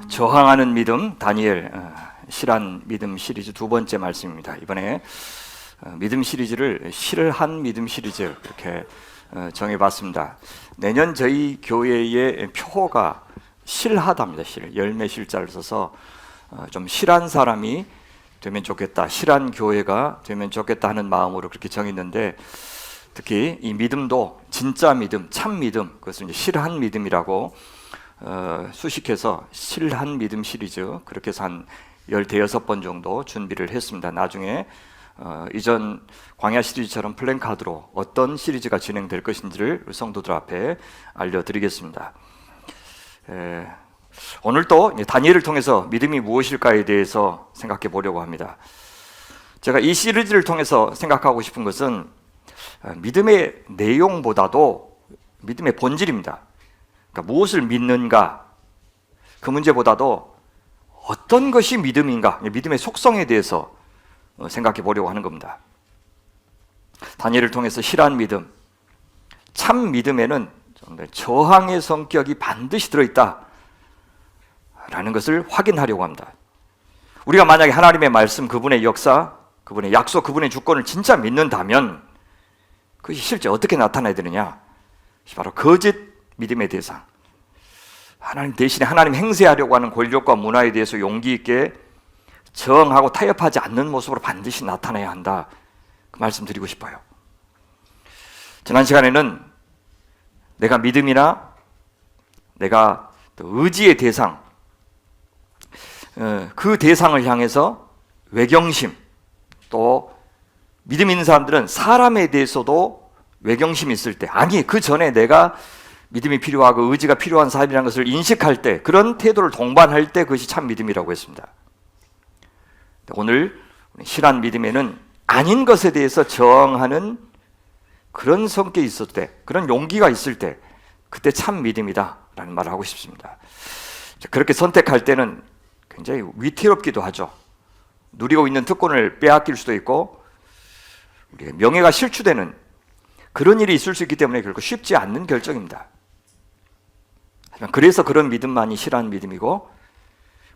저항하는 믿음, 다니엘 실한 믿음 시리즈 두 번째 말씀입니다. 이번에 믿음 시리즈를 실한 믿음 시리즈 이렇게 정해봤습니다. 내년 저희 교회의 표어가 실하답니다. 열매 실자를 써서 좀 실한 사람이 되면 좋겠다, 실한 교회가 되면 좋겠다 하는 마음으로 그렇게 정했는데, 특히 이 믿음도 진짜 믿음, 참 믿음, 그것을 이제 실한 믿음이라고 수식해서 실한 믿음 시리즈, 그렇게 해서 한 16번 정도 준비를 했습니다. 나중에 이전 광야 시리즈처럼 플랜카드로 어떤 시리즈가 진행될 것인지를 성도들 앞에 알려드리겠습니다. 오늘 또 다니엘을 통해서 믿음이 무엇일까에 대해서 생각해 보려고 합니다. 제가 이 시리즈를 통해서 생각하고 싶은 것은 믿음의 내용보다도 믿음의 본질입니다. 그러니까 무엇을 믿는가, 그 문제보다도 어떤 것이 믿음인가, 믿음의 속성에 대해서 생각해 보려고 하는 겁니다. 다니엘을 통해서 실한 믿음, 참 믿음에는 저항의 성격이 반드시 들어있다 라는 것을 확인하려고 합니다. 우리가 만약에 하나님의 말씀, 그분의 역사, 그분의 약속, 그분의 주권을 진짜 믿는다면 그것이 실제 어떻게 나타나야 되느냐, 바로 거짓 믿음의 대상, 하나님 대신에 하나님 행세하려고 하는 권력과 문화에 대해서 용기 있게 저항하고 타협하지 않는 모습으로 반드시 나타나야 한다, 그 말씀 드리고 싶어요. 지난 시간에는 내가 믿음이나 내가 의지의 대상, 그 대상을 향해서 외경심, 또 믿음 있는 사람들은 사람에 대해서도 외경심이 있을 때, 아니 그 전에 내가 믿음이 필요하고 의지가 필요한 사람이라는 것을 인식할 때, 그런 태도를 동반할 때 그것이 참 믿음이라고 했습니다. 오늘 실한 믿음에는 아닌 것에 대해서 저항하는 그런 성격이 있을 때, 그런 용기가 있을 때, 그때 참 믿음이다 라는 말을 하고 싶습니다. 그렇게 선택할 때는 굉장히 위태롭기도 하죠. 누리고 있는 특권을 빼앗길 수도 있고 우리의 명예가 실추되는 그런 일이 있을 수 있기 때문에 결코 쉽지 않는 결정입니다. 하지만 그래서 그런 믿음만이 실한 믿음이고,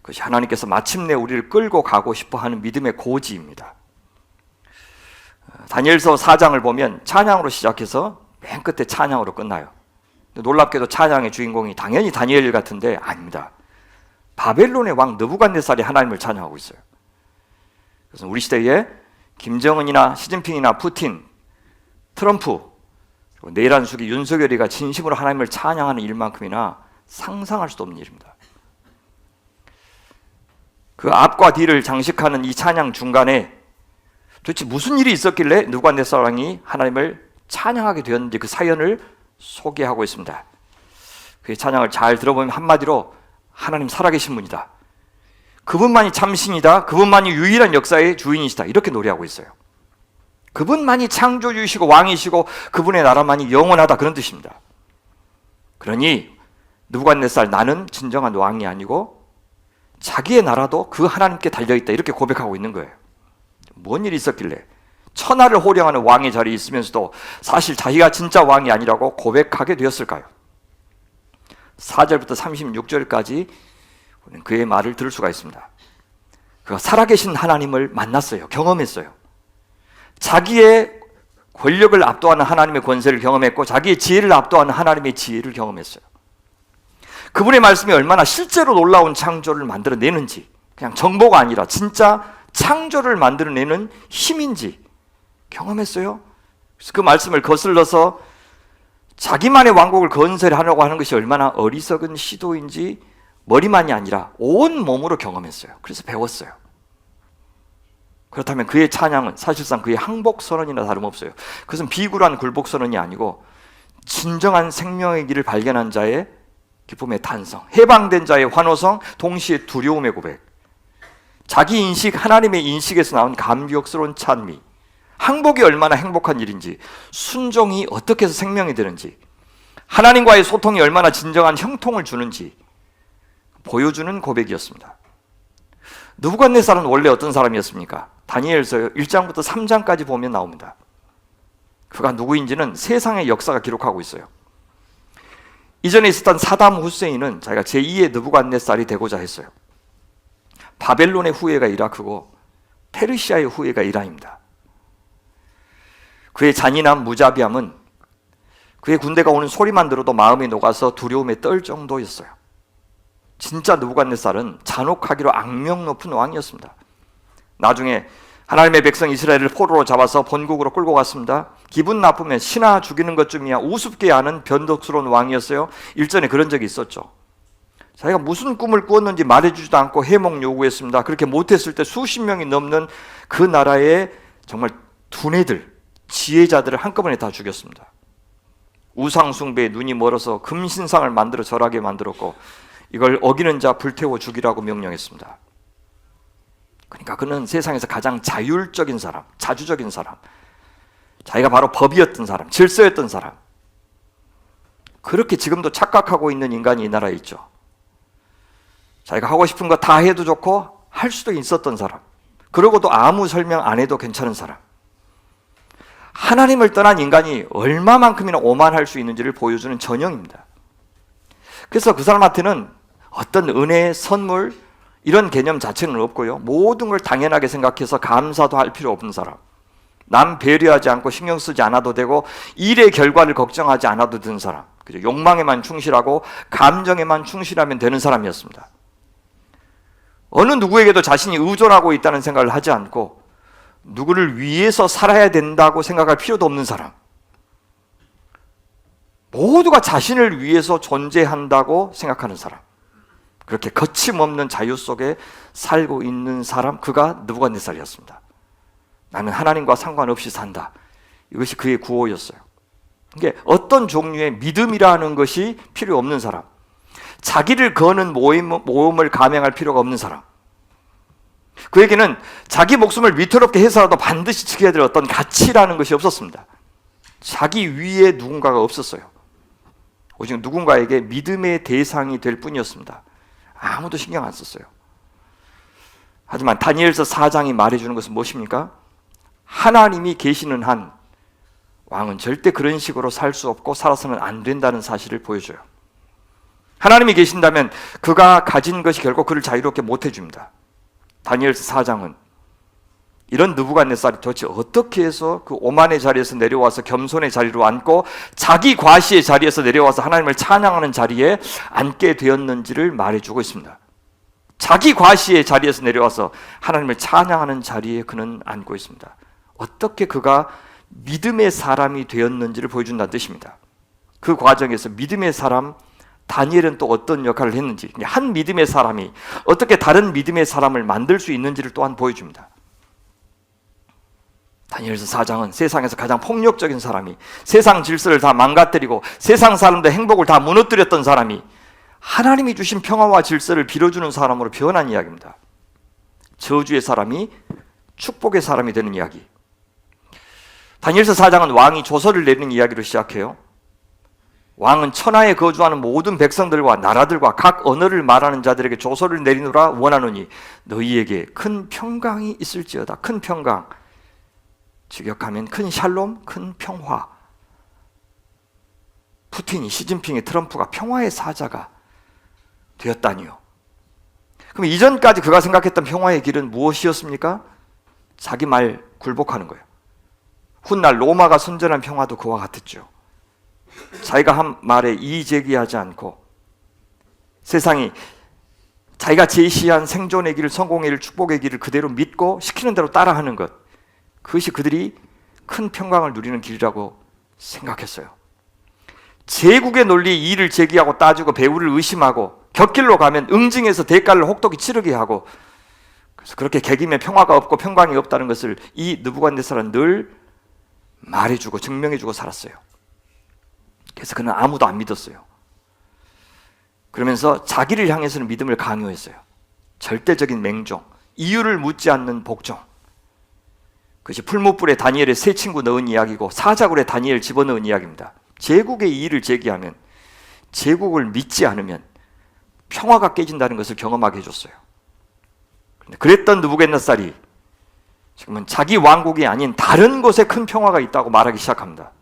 그것이 하나님께서 마침내 우리를 끌고 가고 싶어하는 믿음의 고지입니다. 다니엘서 4장을 보면 찬양으로 시작해서 맨 끝에 찬양으로 끝나요. 놀랍게도 찬양의 주인공이 당연히 다니엘 같은데 아닙니다. 바벨론의 왕 느부갓네살이 하나님을 찬양하고 있어요. 그래서 우리 시대에 김정은이나 시진핑이나 푸틴, 트럼프, 그리고 내란수기 윤석열이가 진심으로 하나님을 찬양하는 일만큼이나 상상할 수도 없는 일입니다. 그 앞과 뒤를 장식하는 이 찬양 중간에 도대체 무슨 일이 있었길래 느부갓네살 왕이 하나님을 찬양하게 되었는지 그 사연을 소개하고 있습니다. 그 찬양을 잘 들어보면 한마디로 하나님 살아계신 분이다, 그분만이 참신이다, 그분만이 유일한 역사의 주인이시다, 이렇게 노래하고 있어요. 그분만이 창조주이시고 왕이시고 그분의 나라만이 영원하다, 그런 뜻입니다. 그러니 느부갓네살, 나는 진정한 왕이 아니고 자기의 나라도 그 하나님께 달려있다, 이렇게 고백하고 있는 거예요. 뭔 일이 있었길래 천하를 호령하는 왕의 자리에 있으면서도 사실 자기가 진짜 왕이 아니라고 고백하게 되었을까요? 4절부터 36절까지 그의 말을 들을 수가 있습니다. 그가 살아계신 하나님을 만났어요. 경험했어요. 자기의 권력을 압도하는 하나님의 권세를 경험했고, 자기의 지혜를 압도하는 하나님의 지혜를 경험했어요. 그분의 말씀이 얼마나 실제로 놀라운 창조를 만들어내는지, 그냥 정보가 아니라 진짜 창조를 만들어내는 힘인지 경험했어요. 그래서 그 말씀을 거슬러서 자기만의 왕국을 건설하려고 하는 것이 얼마나 어리석은 시도인지 머리만이 아니라 온 몸으로 경험했어요. 그래서 배웠어요. 그렇다면 그의 찬양은 사실상 그의 항복선언이나 다름없어요. 그것은 비굴한 굴복선언이 아니고 진정한 생명의 길을 발견한 자의 기쁨의 탄성, 해방된 자의 환호성, 동시에 두려움의 고백, 자기 인식, 하나님의 인식에서 나온 감격스러운 찬미, 항복이 얼마나 행복한 일인지, 순종이 어떻게 해서 생명이 되는지, 하나님과의 소통이 얼마나 진정한 형통을 주는지 보여주는 고백이었습니다. 느부갓네살은 원래 어떤 사람이었습니까? 다니엘서 1장부터 3장까지 보면 나옵니다. 그가 누구인지는 세상의 역사가 기록하고 있어요. 이전에 있었던 사담 후세인은 자기가 제2의 느부갓네살이 되고자 했어요. 바벨론의 후예가 이라크고 페르시아의 후예가 이란입니다. 그의 잔인함, 무자비함은 그의 군대가 오는 소리만 들어도 마음이 녹아서 두려움에 떨 정도였어요. 진짜 느부갓네살은 잔혹하기로 악명 높은 왕이었습니다. 나중에 하나님의 백성 이스라엘을 포로로 잡아서 본국으로 끌고 갔습니다. 기분 나쁘면 신하 죽이는 것쯤이야 우습게 하는 변덕스러운 왕이었어요. 일전에 그런 적이 있었죠. 자기가 무슨 꿈을 꾸었는지 말해주지도 않고 해몽 요구했습니다. 그렇게 못했을 때 수십 명이 넘는 그 나라의 정말 두뇌들, 지혜자들을 한꺼번에 다 죽였습니다. 우상숭배에 눈이 멀어서 금신상을 만들어 절하게 만들었고 이걸 어기는 자 불태워 죽이라고 명령했습니다. 그러니까 그는 세상에서 가장 자율적인 사람, 자주적인 사람, 자기가 바로 법이었던 사람, 질서였던 사람, 그렇게 지금도 착각하고 있는 인간이 이 나라에 있죠. 자기가 하고 싶은 거 다 해도 좋고 할 수도 있었던 사람, 그러고도 아무 설명 안 해도 괜찮은 사람, 하나님을 떠난 인간이 얼마만큼이나 오만할 수 있는지를 보여주는 전형입니다. 그래서 그 사람한테는 어떤 은혜, 선물 이런 개념 자체는 없고요. 모든 걸 당연하게 생각해서 감사도 할 필요 없는 사람, 남 배려하지 않고 신경 쓰지 않아도 되고 일의 결과를 걱정하지 않아도 되는 사람, 그죠? 욕망에만 충실하고 감정에만 충실하면 되는 사람이었습니다. 어느 누구에게도 자신이 의존하고 있다는 생각을 하지 않고 누구를 위해서 살아야 된다고 생각할 필요도 없는 사람, 모두가 자신을 위해서 존재한다고 생각하는 사람, 그렇게 거침없는 자유 속에 살고 있는 사람, 그가 느부갓네살이었습니다. 나는 하나님과 상관없이 산다. 이것이 그의 구호였어요. 이게 어떤 종류의 믿음이라는 것이 필요 없는 사람, 자기를 거는 모험을 감행할 필요가 없는 사람, 그에게는 자기 목숨을 위태롭게 해서라도 반드시 지켜야 될 어떤 가치라는 것이 없었습니다. 자기 위에 누군가가 없었어요. 오직 누군가에게 믿음의 대상이 될 뿐이었습니다. 아무도 신경 안 썼어요. 하지만 다니엘서 4장이 말해주는 것은 무엇입니까? 하나님이 계시는 한 왕은 절대 그런 식으로 살 수 없고 살아서는 안 된다는 사실을 보여줘요. 하나님이 계신다면 그가 가진 것이 결코 그를 자유롭게 못 해줍니다. 다니엘서 4장은 이런 느부갓네살이 도대체 어떻게 해서 그 오만의 자리에서 내려와서 겸손의 자리로 앉고 자기 과시의 자리에서 내려와서 하나님을 찬양하는 자리에 앉게 되었는지를 말해주고 있습니다. 자기 과시의 자리에서 내려와서 하나님을 찬양하는 자리에 그는 앉고 있습니다. 어떻게 그가 믿음의 사람이 되었는지를 보여준다는 뜻입니다. 그 과정에서 믿음의 사람 다니엘은 또 어떤 역할을 했는지, 한 믿음의 사람이 어떻게 다른 믿음의 사람을 만들 수 있는지를 또한 보여줍니다. 다니엘서 4장은 세상에서 가장 폭력적인 사람이, 세상 질서를 다 망가뜨리고 세상 사람들의 행복을 다 무너뜨렸던 사람이 하나님이 주신 평화와 질서를 빌어주는 사람으로 변한 이야기입니다. 저주의 사람이 축복의 사람이 되는 이야기. 다니엘서 4장은 왕이 조서를 내리는 이야기로 시작해요. 왕은 천하에 거주하는 모든 백성들과 나라들과 각 언어를 말하는 자들에게 조서를 내리노라 원하노니 너희에게 큰 평강이 있을지어다. 큰 평강, 직역하면 큰 샬롬, 큰 평화. 푸틴이, 시진핑이, 트럼프가 평화의 사자가 되었다니요. 그럼 이전까지 그가 생각했던 평화의 길은 무엇이었습니까? 자기 말 굴복하는 거예요. 훗날 로마가 선전한 평화도 그와 같았죠. 자기가 한 말에 이의 제기하지 않고 세상이 자기가 제시한 생존의 길, 성공의 길, 축복의 길을 그대로 믿고 시키는 대로 따라하는 것, 그것이 그들이 큰 평강을 누리는 길이라고 생각했어요. 제국의 논리 이의를 제기하고 따지고 배우를 의심하고 곁길로 가면 응징해서 대가를 혹독히 치르게 하고, 그래서 그렇게 개기면 평화가 없고 평강이 없다는 것을 이 느부갓네살은 늘 말해주고 증명해주고 살았어요. 그래서 그는 아무도 안 믿었어요. 그러면서 자기를 향해서는 믿음을 강요했어요. 절대적인 맹종, 이유를 묻지 않는 복종. 그것이 풀무불에 다니엘의 세 친구 넣은 이야기고 사자굴에 다니엘 집어넣은 이야기입니다. 제국의 이의를 제기하면, 제국을 믿지 않으면 평화가 깨진다는 것을 경험하게 해줬어요. 그랬던 느부갓네살이 지금은 자기 왕국이 아닌 다른 곳에 큰 평화가 있다고 말하기 시작합니다.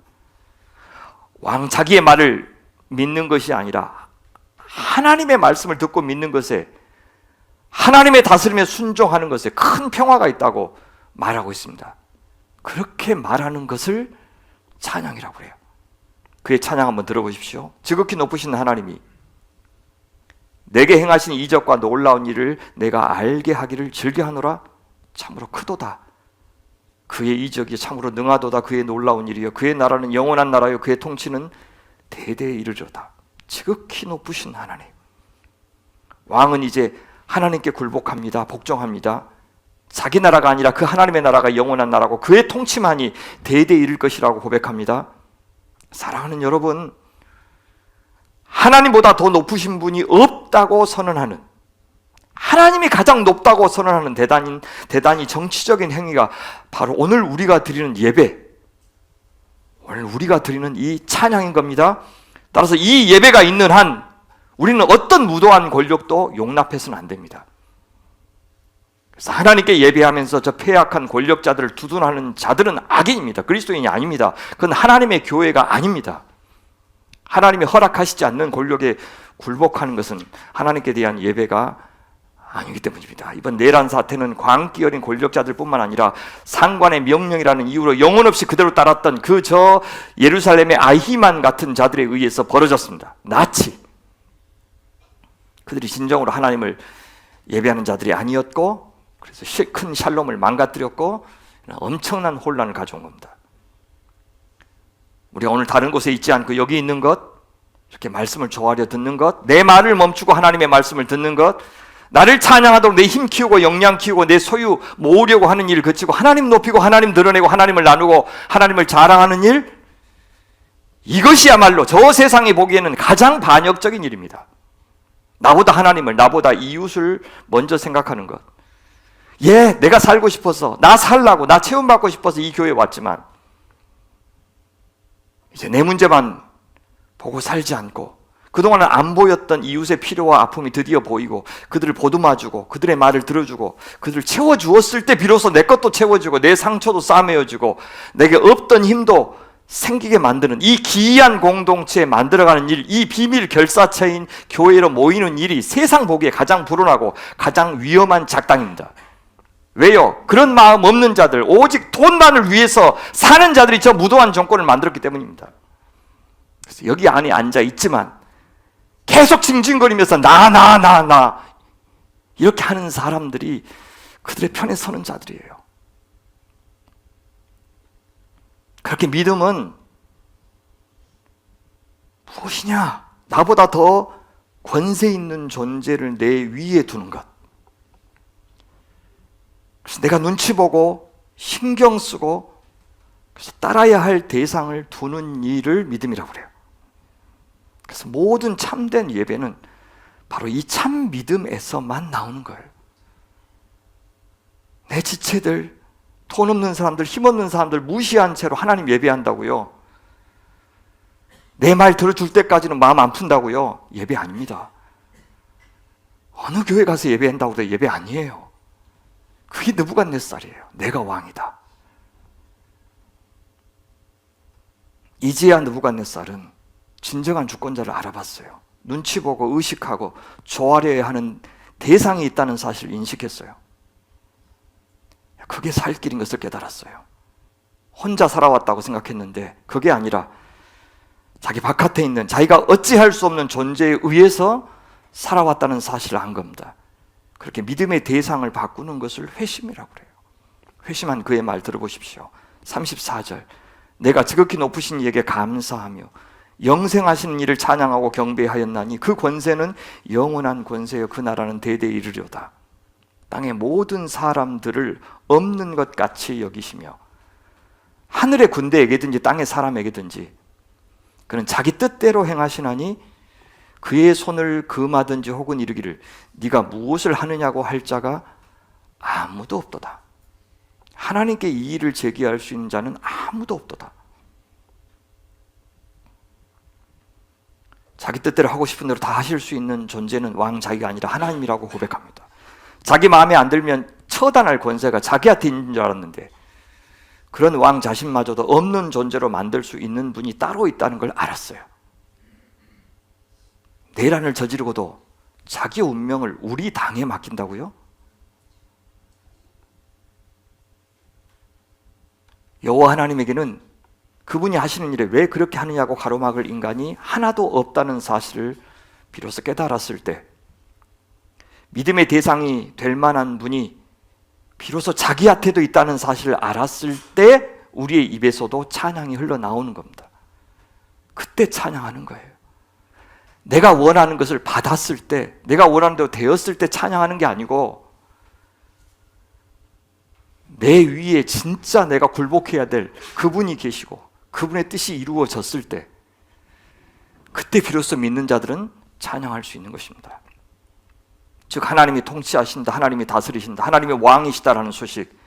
왕 자기의 말을 믿는 것이 아니라 하나님의 말씀을 듣고 믿는 것에, 하나님의 다스림에 순종하는 것에 큰 평화가 있다고 말하고 있습니다. 그렇게 말하는 것을 찬양이라고 그래요. 그의 찬양 한번 들어보십시오. 지극히 높으신 하나님이 내게 행하신 이적과 놀라운 일을 내가 알게 하기를 즐겨하노라. 참으로 크도다. 그의 이적이 참으로 능하도다. 그의 놀라운 일이요 그의 나라는 영원한 나라요 그의 통치는 대대에 이르리로다. 지극히 높으신 하나님. 왕은 이제 하나님께 굴복합니다. 복종합니다. 자기 나라가 아니라 그 하나님의 나라가 영원한 나라고 그의 통치만이 대대에 이를 것이라고 고백합니다. 사랑하는 여러분, 하나님보다 더 높으신 분이 없다고 선언하는, 하나님이 가장 높다고 선언하는 대단히 정치적인 행위가 바로 오늘 우리가 드리는 예배, 오늘 우리가 드리는 이 찬양인 겁니다. 따라서 이 예배가 있는 한 우리는 어떤 무도한 권력도 용납해서는 안 됩니다. 그래서 하나님께 예배하면서 저 폐악한 권력자들을 두둔하는 자들은 악인입니다. 그리스도인이 아닙니다. 그건 하나님의 교회가 아닙니다. 하나님이 허락하시지 않는 권력에 굴복하는 것은 하나님께 대한 예배가 아니기 때문입니다. 이번 내란 사태는 광기 어린 권력자들뿐만 아니라 상관의 명령이라는 이유로 영혼 없이 그대로 따랐던 그 저 예루살렘의 아히만 같은 자들에 의해서 벌어졌습니다. 나치. 그들이 진정으로 하나님을 예배하는 자들이 아니었고, 그래서 큰 샬롬을 망가뜨렸고 엄청난 혼란을 가져온 겁니다. 우리가 오늘 다른 곳에 있지 않고 여기 있는 것, 이렇게 말씀을 좋아하려 듣는 것, 내 말을 멈추고 하나님의 말씀을 듣는 것, 나를 찬양하도록 내 힘 키우고 역량 키우고 내 소유 모으려고 하는 일을 그치고 하나님 높이고 하나님 드러내고 하나님을 나누고 하나님을 자랑하는 일, 이것이야말로 저 세상이 보기에는 가장 반역적인 일입니다. 나보다 하나님을, 나보다 이웃을 먼저 생각하는 것. 예, 내가 살고 싶어서, 나 살라고, 나 체험받고 싶어서 이 교회에 왔지만 이제 내 문제만 보고 살지 않고 그동안은 안 보였던 이웃의 필요와 아픔이 드디어 보이고 그들을 보듬어주고 그들의 말을 들어주고 그들을 채워주었을 때 비로소 내 것도 채워주고 내 상처도 싸매어주고 내게 없던 힘도 생기게 만드는 이 기이한 공동체 만들어가는 일, 이 비밀 결사체인 교회로 모이는 일이 세상 보기에 가장 불운하고 가장 위험한 작당입니다. 왜요? 그런 마음 없는 자들, 오직 돈만을 위해서 사는 자들이 저 무도한 정권을 만들었기 때문입니다. 그래서 여기 안에 앉아 있지만 계속 징징거리면서 나 이렇게 하는 사람들이 그들의 편에 서는 자들이에요. 그렇게 믿음은 무엇이냐? 나보다 더 권세 있는 존재를 내 위에 두는 것. 그래서 내가 눈치 보고 신경 쓰고 그래서 따라야 할 대상을 두는 일을 믿음이라고 그래요. 그래서 모든 참된 예배는 바로 이 참 믿음에서만 나오는 거예요. 내 지체들, 돈 없는 사람들, 힘 없는 사람들 무시한 채로 하나님 예배한다고요? 내 말 들어줄 때까지는 마음 안 푼다고요? 예배 아닙니다. 어느 교회 가서 예배한다고 해도 예배 아니에요. 그게 느부갓네살이에요. 내가 왕이다. 이제야 느부갓네살은 진정한 주권자를 알아봤어요. 눈치 보고 의식하고 조아려야 하는 대상이 있다는 사실을 인식했어요. 그게 살 길인 것을 깨달았어요. 혼자 살아왔다고 생각했는데 그게 아니라 자기 바깥에 있는 자기가 어찌할 수 없는 존재에 의해서 살아왔다는 사실을 안 겁니다. 그렇게 믿음의 대상을 바꾸는 것을 회심이라고 그래요. 회심한 그의 말 들어보십시오. 34절 내가 지극히 높으신 이에게 감사하며 영생하시는 이를 찬양하고 경배하였나니 그 권세는 영원한 권세여 그 나라는 대대에 이르려다. 땅의 모든 사람들을 없는 것 같이 여기시며 하늘의 군대에게든지 땅의 사람에게든지 그는 자기 뜻대로 행하시나니 그의 손을 금하든지 혹은 이르기를 네가 무엇을 하느냐고 할 자가 아무도 없도다. 하나님께 이의를 제기할 수 있는 자는 아무도 없도다. 자기 뜻대로 하고 싶은 대로 다 하실 수 있는 존재는 왕 자기가 아니라 하나님이라고 고백합니다. 자기 마음에 안 들면 처단할 권세가 자기한테 있는 줄 알았는데 그런 왕 자신마저도 없는 존재로 만들 수 있는 분이 따로 있다는 걸 알았어요. 내란을 저지르고도 자기 운명을 우리 당에 맡긴다고요? 여호와 하나님에게는 그분이 하시는 일에 왜 그렇게 하느냐고 가로막을 인간이 하나도 없다는 사실을 비로소 깨달았을 때, 믿음의 대상이 될 만한 분이 비로소 자기한테도 있다는 사실을 알았을 때 우리의 입에서도 찬양이 흘러나오는 겁니다. 그때 찬양하는 거예요. 내가 원하는 것을 받았을 때, 내가 원하는 대로 되었을 때 찬양하는 게 아니고, 내 위에 진짜 내가 굴복해야 될 그분이 계시고 그분의 뜻이 이루어졌을 때, 그때 비로소 믿는 자들은 찬양할 수 있는 것입니다. 즉 하나님이 통치하신다, 하나님이 다스리신다, 하나님의 왕이시다라는 소식,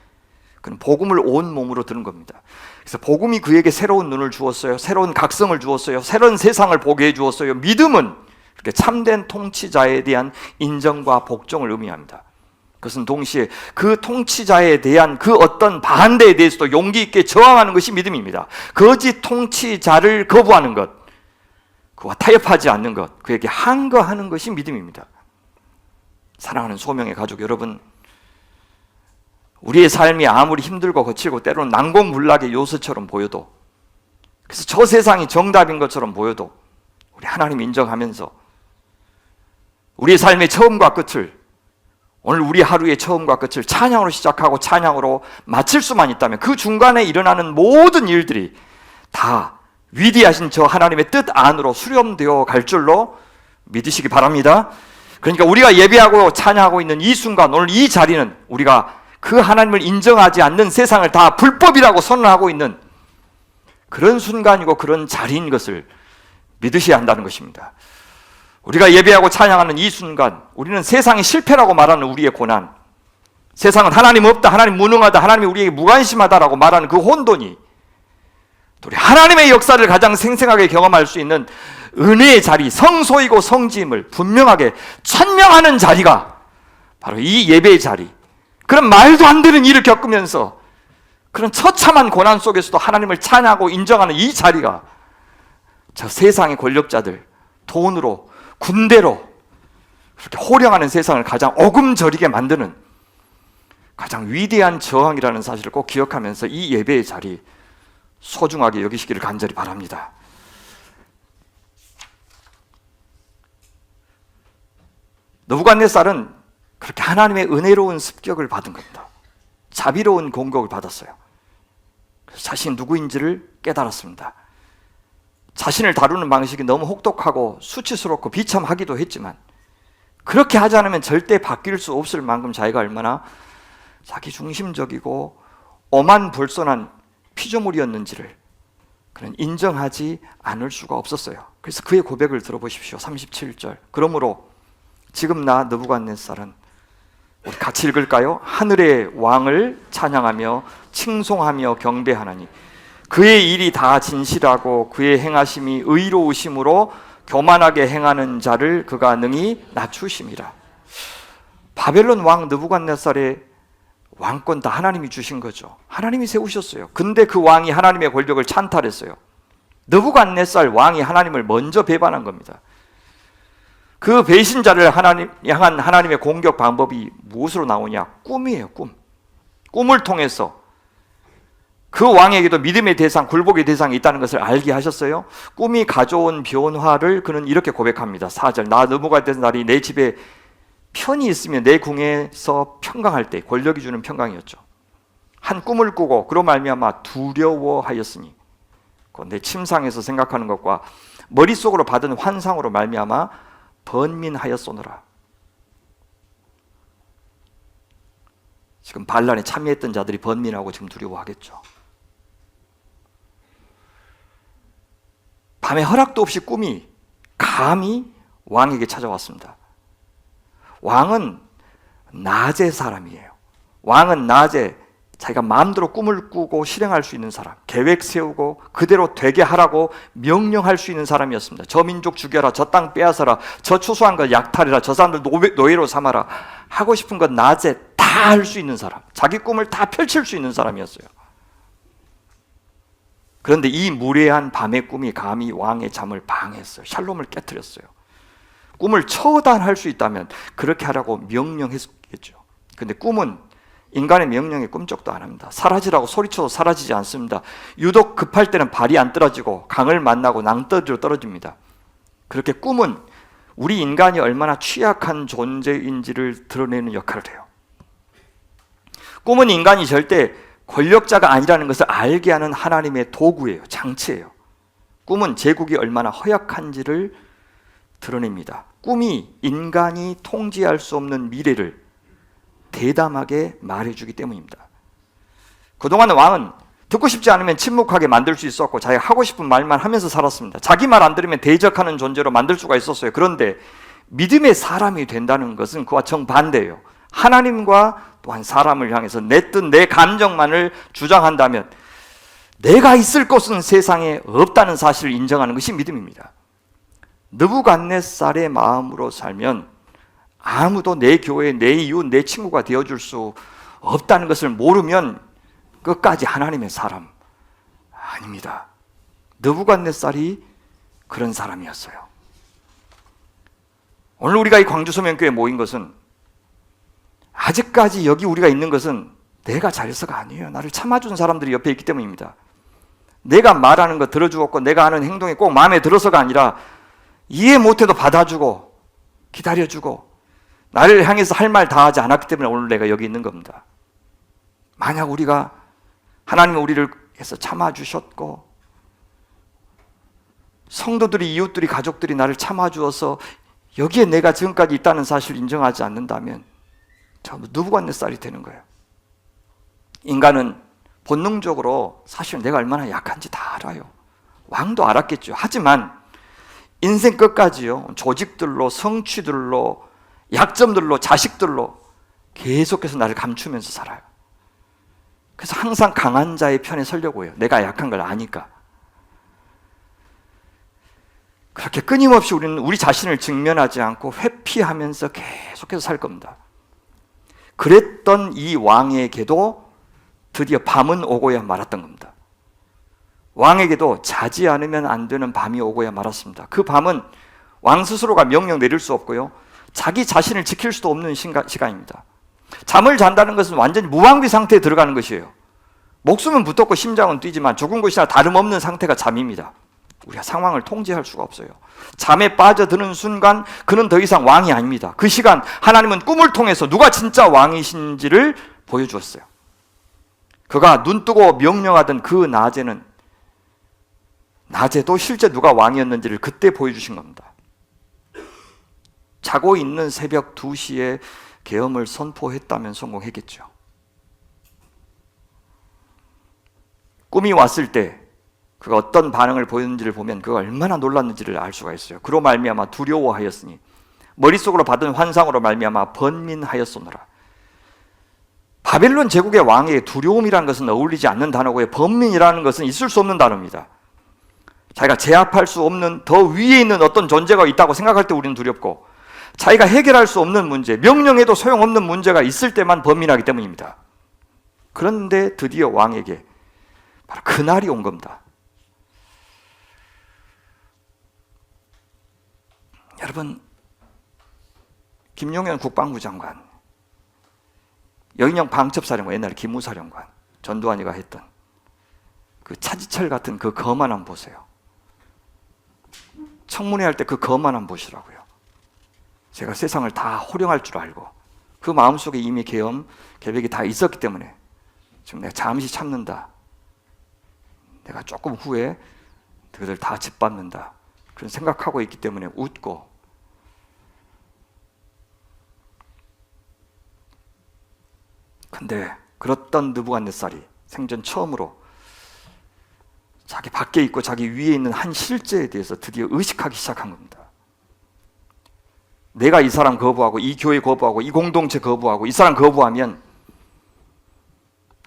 그는 복음을 온 몸으로 들은 겁니다. 그래서 복음이 그에게 새로운 눈을 주었어요. 새로운 각성을 주었어요. 새로운 세상을 보게 해주었어요. 믿음은 이렇게 참된 통치자에 대한 인정과 복종을 의미합니다. 그것은 동시에 그 통치자에 대한 그 어떤 반대에 대해서도 용기 있게 저항하는 것이 믿음입니다. 거짓 통치자를 거부하는 것, 그와 타협하지 않는 것, 그에게 항거하는 것이 믿음입니다. 사랑하는 소명의 가족 여러분, 우리의 삶이 아무리 힘들고 거칠고 때로는 난공불락의 요새처럼 보여도, 그래서 저 세상이 정답인 것처럼 보여도 우리 하나님 인정하면서 우리의 삶의 처음과 끝을, 오늘 우리 하루의 처음과 끝을 찬양으로 시작하고 찬양으로 마칠 수만 있다면 그 중간에 일어나는 모든 일들이 다 위대하신 저 하나님의 뜻 안으로 수렴되어 갈 줄로 믿으시기 바랍니다. 그러니까 우리가 예배하고 찬양하고 있는 이 순간, 오늘 이 자리는 우리가 그 하나님을 인정하지 않는 세상을 다 불법이라고 선언하고 있는 그런 순간이고 그런 자리인 것을 믿으셔야 한다는 것입니다. 우리가 예배하고 찬양하는 이 순간, 우리는 세상이 실패라고 말하는 우리의 고난, 세상은 하나님 없다, 하나님 무능하다, 하나님이 우리에게 무관심하다라고 말하는 그 혼돈이 우리 하나님의 역사를 가장 생생하게 경험할 수 있는 은혜의 자리, 성소이고 성지임을 분명하게 천명하는 자리가 바로 이 예배의 자리, 그런 말도 안 되는 일을 겪으면서 그런 처참한 고난 속에서도 하나님을 찬양하고 인정하는 이 자리가 저 세상의 권력자들, 돈으로, 군대로 그렇게 호령하는 세상을 가장 어금저리게 만드는 가장 위대한 저항이라는 사실을 꼭 기억하면서 이 예배의 자리 소중하게 여기시기를 간절히 바랍니다. 느부갓네살은 그렇게 하나님의 은혜로운 습격을 받은 겁니다. 자비로운 공격을 받았어요. 그래서 자신이 누구인지를 깨달았습니다. 자신을 다루는 방식이 너무 혹독하고 수치스럽고 비참하기도 했지만 그렇게 하지 않으면 절대 바뀔 수 없을 만큼 자기가 얼마나 자기 중심적이고 오만불손한 피조물이었는지를 그는 인정하지 않을 수가 없었어요. 그래서 그의 고백을 들어보십시오. 37절. 그러므로 지금 나 느부갓네살은, 우리 같이 읽을까요? 하늘의 왕을 찬양하며 칭송하며 경배하나니 그의 일이 다 진실하고 그의 행하심이 의로우심으로 교만하게 행하는 자를 그가 능히 낮추심이라. 바벨론 왕 느부갓네살의 왕권 다 하나님이 주신 거죠. 하나님이 세우셨어요. 근데 그 왕이 하나님의 권력을 찬탈했어요. 느부갓네살 왕이 하나님을 먼저 배반한 겁니다. 그 배신자를 향한 하나님의 공격 방법이 무엇으로 나오냐? 꿈이에요. 꿈을 통해서 그 왕에게도 믿음의 대상, 굴복의 대상이 있다는 것을 알게 하셨어요. 꿈이 가져온 변화를 그는 이렇게 고백합니다. 4절. 나 느부갓네살이 내 집에 편히 있으며 내 궁에서 평강할 때, 권력이 주는 평강이었죠. 한 꿈을 꾸고 그로 말미암아 두려워하였으니, 내 침상에서 생각하는 것과 머릿속으로 받은 환상으로 말미암아 번민하였소노라. 지금 반란에 참여했던 자들이 번민하고 지금 두려워하겠죠. 밤에 허락도 없이 꿈이 감히 왕에게 찾아왔습니다. 왕은 낮의 사람이에요. 왕은 낮에 자기가 마음대로 꿈을 꾸고 실행할 수 있는 사람, 계획 세우고 그대로 되게 하라고 명령할 수 있는 사람이었습니다. 저 민족 죽여라, 저 땅 빼앗아라, 저 추수한 것 약탈해라, 저 사람들 노예로 삼아라, 하고 싶은 것 낮에 다 할 수 있는 사람, 자기 꿈을 다 펼칠 수 있는 사람이었어요. 그런데 이 무례한 밤의 꿈이 감히 왕의 잠을 방해했어요. 샬롬을 깨뜨렸어요. 꿈을 처단할 수 있다면 그렇게 하라고 명령했겠죠. 근데 꿈은 인간의 명령에 꿈쩍도 안 합니다. 사라지라고 소리쳐도 사라지지 않습니다. 유독 급할 때는 발이 안 떨어지고 강을 만나고 낭떠러지로 떨어집니다. 그렇게 꿈은 우리 인간이 얼마나 취약한 존재인지를 드러내는 역할을 해요. 꿈은 인간이 절대 권력자가 아니라는 것을 알게 하는 하나님의 도구예요. 장치예요. 꿈은 제국이 얼마나 허약한지를 드러냅니다. 꿈이 인간이 통제할 수 없는 미래를 대담하게 말해주기 때문입니다. 그동안 왕은 듣고 싶지 않으면 침묵하게 만들 수 있었고 자기가 하고 싶은 말만 하면서 살았습니다. 자기 말 안 들으면 대적하는 존재로 만들 수가 있었어요. 그런데 믿음의 사람이 된다는 것은 그와 정반대예요. 하나님과 또한 사람을 향해서 내 뜻, 내 감정만을 주장한다면 내가 있을 곳은 세상에 없다는 사실을 인정하는 것이 믿음입니다. 느부갓네살의 마음으로 살면 아무도 내 교회, 내 이웃, 내 친구가 되어줄 수 없다는 것을 모르면 끝까지 하나님의 사람 아닙니다. 느부갓네살이 그런 사람이었어요. 오늘 우리가 이 광주소명교회에 모인 것은 아직까지 여기 우리가 있는 것은 내가 잘해서가 아니에요. 나를 참아준 사람들이 옆에 있기 때문입니다. 내가 말하는 거 들어주었고 내가 하는 행동이 꼭 마음에 들어서가 아니라 이해 못해도 받아주고 기다려주고 나를 향해서 할 말 다 하지 않았기 때문에 오늘 내가 여기 있는 겁니다. 만약 우리가 하나님은 우리를 해서 참아주셨고 성도들이, 이웃들이, 가족들이 나를 참아주어서 여기에 내가 지금까지 있다는 사실을 인정하지 않는다면 전부 느부갓네살이 되는 거예요. 인간은 본능적으로 사실 내가 얼마나 약한지 다 알아요. 왕도 알았겠죠. 하지만 인생 끝까지요, 조직들로, 성취들로, 약점들로, 자식들로 계속해서 나를 감추면서 살아요. 그래서 항상 강한 자의 편에 서려고 해요. 내가 약한 걸 아니까. 그렇게 끊임없이 우리는 우리 자신을 직면하지 않고 회피하면서 계속해서 살 겁니다. 그랬던 이 왕에게도 드디어 밤은 오고야 말았던 겁니다. 왕에게도 자지 않으면 안 되는 밤이 오고야 말았습니다. 그 밤은 왕 스스로가 명령 내릴 수 없고요, 자기 자신을 지킬 수도 없는 시간입니다. 잠을 잔다는 것은 완전히 무방비 상태에 들어가는 것이에요. 목숨은 붙었고 심장은 뛰지만 죽은 것이나 다름없는 상태가 잠입니다. 우리가 상황을 통제할 수가 없어요. 잠에 빠져드는 순간 그는 더 이상 왕이 아닙니다. 그 시간 하나님은 꿈을 통해서 누가 진짜 왕이신지를 보여주었어요. 그가 눈뜨고 명령하던 그 낮에도 실제 누가 왕이었는지를 그때 보여주신 겁니다. 자고 있는 새벽 2시에 계엄을 선포했다면 성공했겠죠. 꿈이 왔을 때 그가 어떤 반응을 보였는지를 보면 그가 얼마나 놀랐는지를 알 수가 있어요. 그로 말미암아 두려워하였으니 머릿속으로 받은 환상으로 말미암아 번민하였소노라. 바벨론 제국의 왕에게 두려움이라는 것은 어울리지 않는 단어고요, 번민이라는 것은 있을 수 없는 단어입니다. 자기가 제압할 수 없는 더 위에 있는 어떤 존재가 있다고 생각할 때 우리는 두렵고, 자기가 해결할 수 없는 문제, 명령해도 소용없는 문제가 있을 때만 번민하기 때문입니다. 그런데 드디어 왕에게 바로 그날이 온 겁니다. 여러분, 김용현 국방부 장관, 여인영 방첩사령관, 옛날에 기무사령관, 전두환이가 했던 그 차지철 같은 그 거만 한번 보세요. 청문회 할 때 그 거만 한번 보시라고요. 제가 세상을 다 호령할 줄 알고 그 마음속에 이미 계획이 다 있었기 때문에 지금 내가 잠시 참는다, 내가 조금 후에 그들 다 짓밟는다, 그런 생각하고 있기 때문에 웃고, 근데 그렇던 느부갓네살이 생전 처음으로 자기 밖에 있고 자기 위에 있는 한 실제에 대해서 드디어 의식하기 시작한 겁니다. 내가 이 사람 거부하고 이 교회 거부하고 이 공동체 거부하고 이 사람 거부하면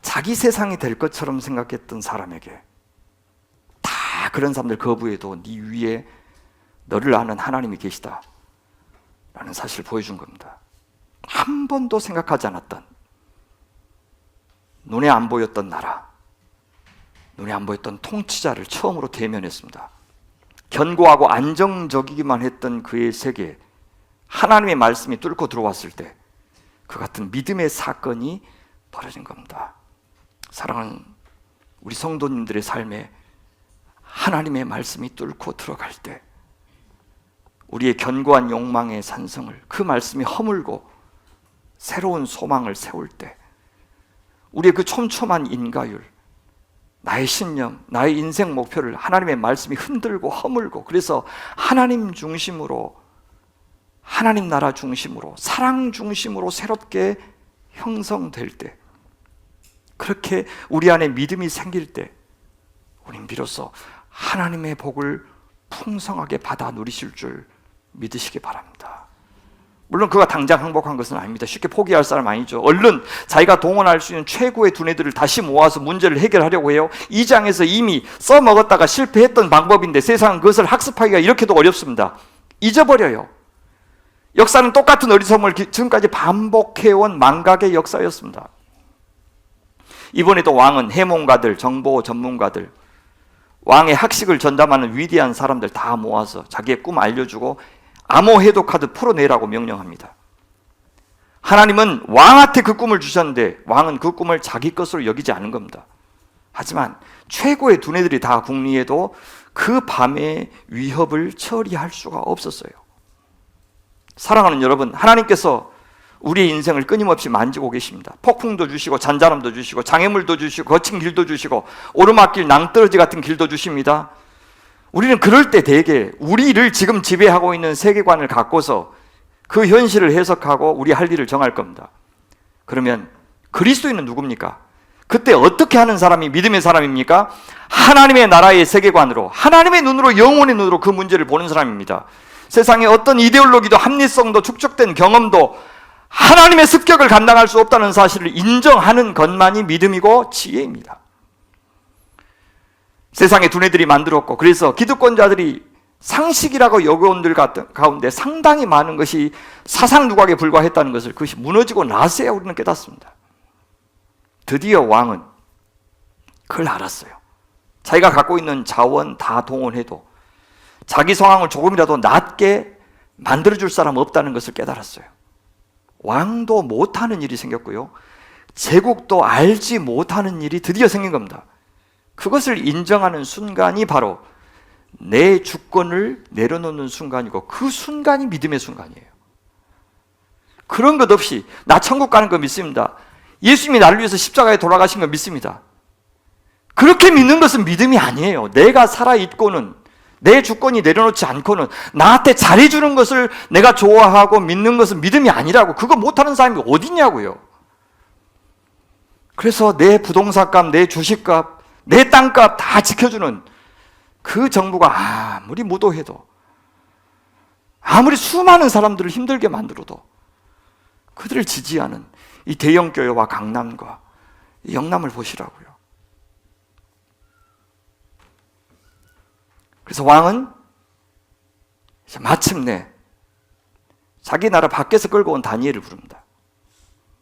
자기 세상이 될 것처럼 생각했던 사람에게 다 그런 사람들 거부해도 네 위에 너를 아는 하나님이 계시다 라는 사실을 보여준 겁니다. 한 번도 생각하지 않았던, 눈에 안 보였던 나라, 눈에 안 보였던 통치자를 처음으로 대면했습니다. 견고하고 안정적이기만 했던 그의 세계, 하나님의 말씀이 뚫고 들어왔을 때 그 같은 믿음의 사건이 벌어진 겁니다. 사랑하는 우리 성도님들의 삶에 하나님의 말씀이 뚫고 들어갈 때 우리의 견고한 욕망의 산성을 그 말씀이 허물고 새로운 소망을 세울 때 우리의 그 촘촘한 인가율, 나의 신념, 나의 인생 목표를 하나님의 말씀이 흔들고 허물고 그래서 하나님 중심으로, 하나님 나라 중심으로, 사랑 중심으로 새롭게 형성될 때, 그렇게 우리 안에 믿음이 생길 때 우린 비로소 하나님의 복을 풍성하게 받아 누리실 줄 믿으시기 바랍니다. 물론 그가 당장 행복한 것은 아닙니다. 쉽게 포기할 사람 아니죠. 얼른 자기가 동원할 수 있는 최고의 두뇌들을 다시 모아서 문제를 해결하려고 해요. 이 장에서 이미 써먹었다가 실패했던 방법인데 세상은 그것을 학습하기가 이렇게도 어렵습니다. 잊어버려요. 역사는 똑같은 어리석음을 지금까지 반복해온 망각의 역사였습니다. 이번에도 왕은 해몽가들, 정보 전문가들, 왕의 학식을 전담하는 위대한 사람들 다 모아서 자기의 꿈 알려주고 암호해독 카드 풀어내라고 명령합니다. 하나님은 왕한테 그 꿈을 주셨는데 왕은 그 꿈을 자기 것으로 여기지 않은 겁니다. 하지만 최고의 두뇌들이 다 궁리해도 그 밤의 위협을 처리할 수가 없었어요. 사랑하는 여러분, 하나님께서 우리의 인생을 끊임없이 만지고 계십니다. 폭풍도 주시고 잔잔함도 주시고 장애물도 주시고 거친 길도 주시고 오르막길 낭떠러지 같은 길도 주십니다. 우리는 그럴 때 대개 우리를 지금 지배하고 있는 세계관을 갖고서 그 현실을 해석하고 우리 할 일을 정할 겁니다. 그러면 그리스도인은 누굽니까? 그때 어떻게 하는 사람이 믿음의 사람입니까? 하나님의 나라의 세계관으로, 하나님의 눈으로, 영혼의 눈으로 그 문제를 보는 사람입니다. 세상에 어떤 이데올로기도 합리성도 축적된 경험도 하나님의 습격을 감당할 수 없다는 사실을 인정하는 것만이 믿음이고 지혜입니다. 세상의 두뇌들이 만들었고 그래서 기득권자들이 상식이라고 여겨온들 가운데 상당히 많은 것이 사상 누각에 불과했다는 것을 그것이 무너지고 나서야 우리는 깨닫습니다. 드디어 왕은 그걸 알았어요. 자기가 갖고 있는 자원 다 동원해도 자기 상황을 조금이라도 낮게 만들어줄 사람 없다는 것을 깨달았어요. 왕도 못하는 일이 생겼고요, 제국도 알지 못하는 일이 드디어 생긴 겁니다. 그것을 인정하는 순간이 바로 내 주권을 내려놓는 순간이고 그 순간이 믿음의 순간이에요. 그런 것 없이 나 천국 가는 거 믿습니다. 예수님이 나를 위해서 십자가에 돌아가신 거 믿습니다. 그렇게 믿는 것은 믿음이 아니에요. 내가 살아있고는, 내 주권이 내려놓지 않고는 나한테 잘해주는 것을 내가 좋아하고 믿는 것은 믿음이 아니라고. 그거 못하는 사람이 어디 있냐고요. 그래서 내 부동산값, 내 주식값, 내 땅값 다 지켜주는 그 정부가 아무리 무도해도, 아무리 수많은 사람들을 힘들게 만들어도 그들을 지지하는 이 대형교회와 강남과 이 영남을 보시라고요. 그래서 왕은 이제 마침내 자기 나라 밖에서 끌고 온 다니엘을 부릅니다.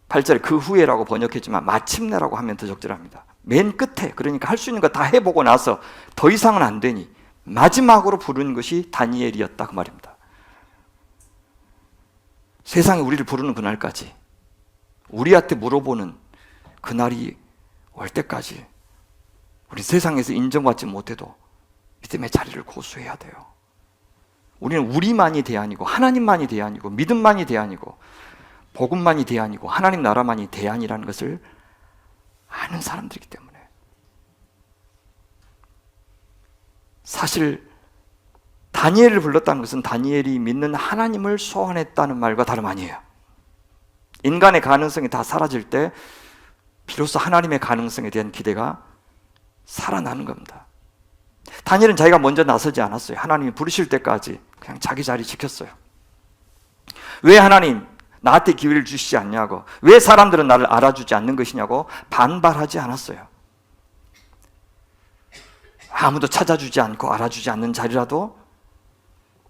8절에 그 후에라고 번역했지만 마침내라고 하면 더 적절합니다. 맨 끝에, 그러니까 할 수 있는 거 다 해보고 나서 더 이상은 안 되니 마지막으로 부른 것이 다니엘이었다, 그 말입니다. 세상이 우리를 부르는 그날까지, 우리한테 물어보는 그날이 올 때까지 우리 세상에서 인정받지 못해도 믿음의 자리를 고수해야 돼요. 우리는 우리만이 대안이고 하나님만이 대안이고 믿음만이 대안이고 복음만이 대안이고 하나님 나라만이 대안이라는 것을 아는 사람들이기 때문에. 사실 다니엘을 불렀다는 것은 다니엘이 믿는 하나님을 소환했다는 말과 다름 아니에요. 인간의 가능성이 다 사라질 때 비로소 하나님의 가능성에 대한 기대가 살아나는 겁니다. 다니엘은 자기가 먼저 나서지 않았어요. 하나님이 부르실 때까지 그냥 자기 자리 지켰어요. 왜 하나님 나한테 기회를 주시지 않냐고, 왜 사람들은 나를 알아주지 않는 것이냐고 반발하지 않았어요. 아무도 찾아주지 않고 알아주지 않는 자리라도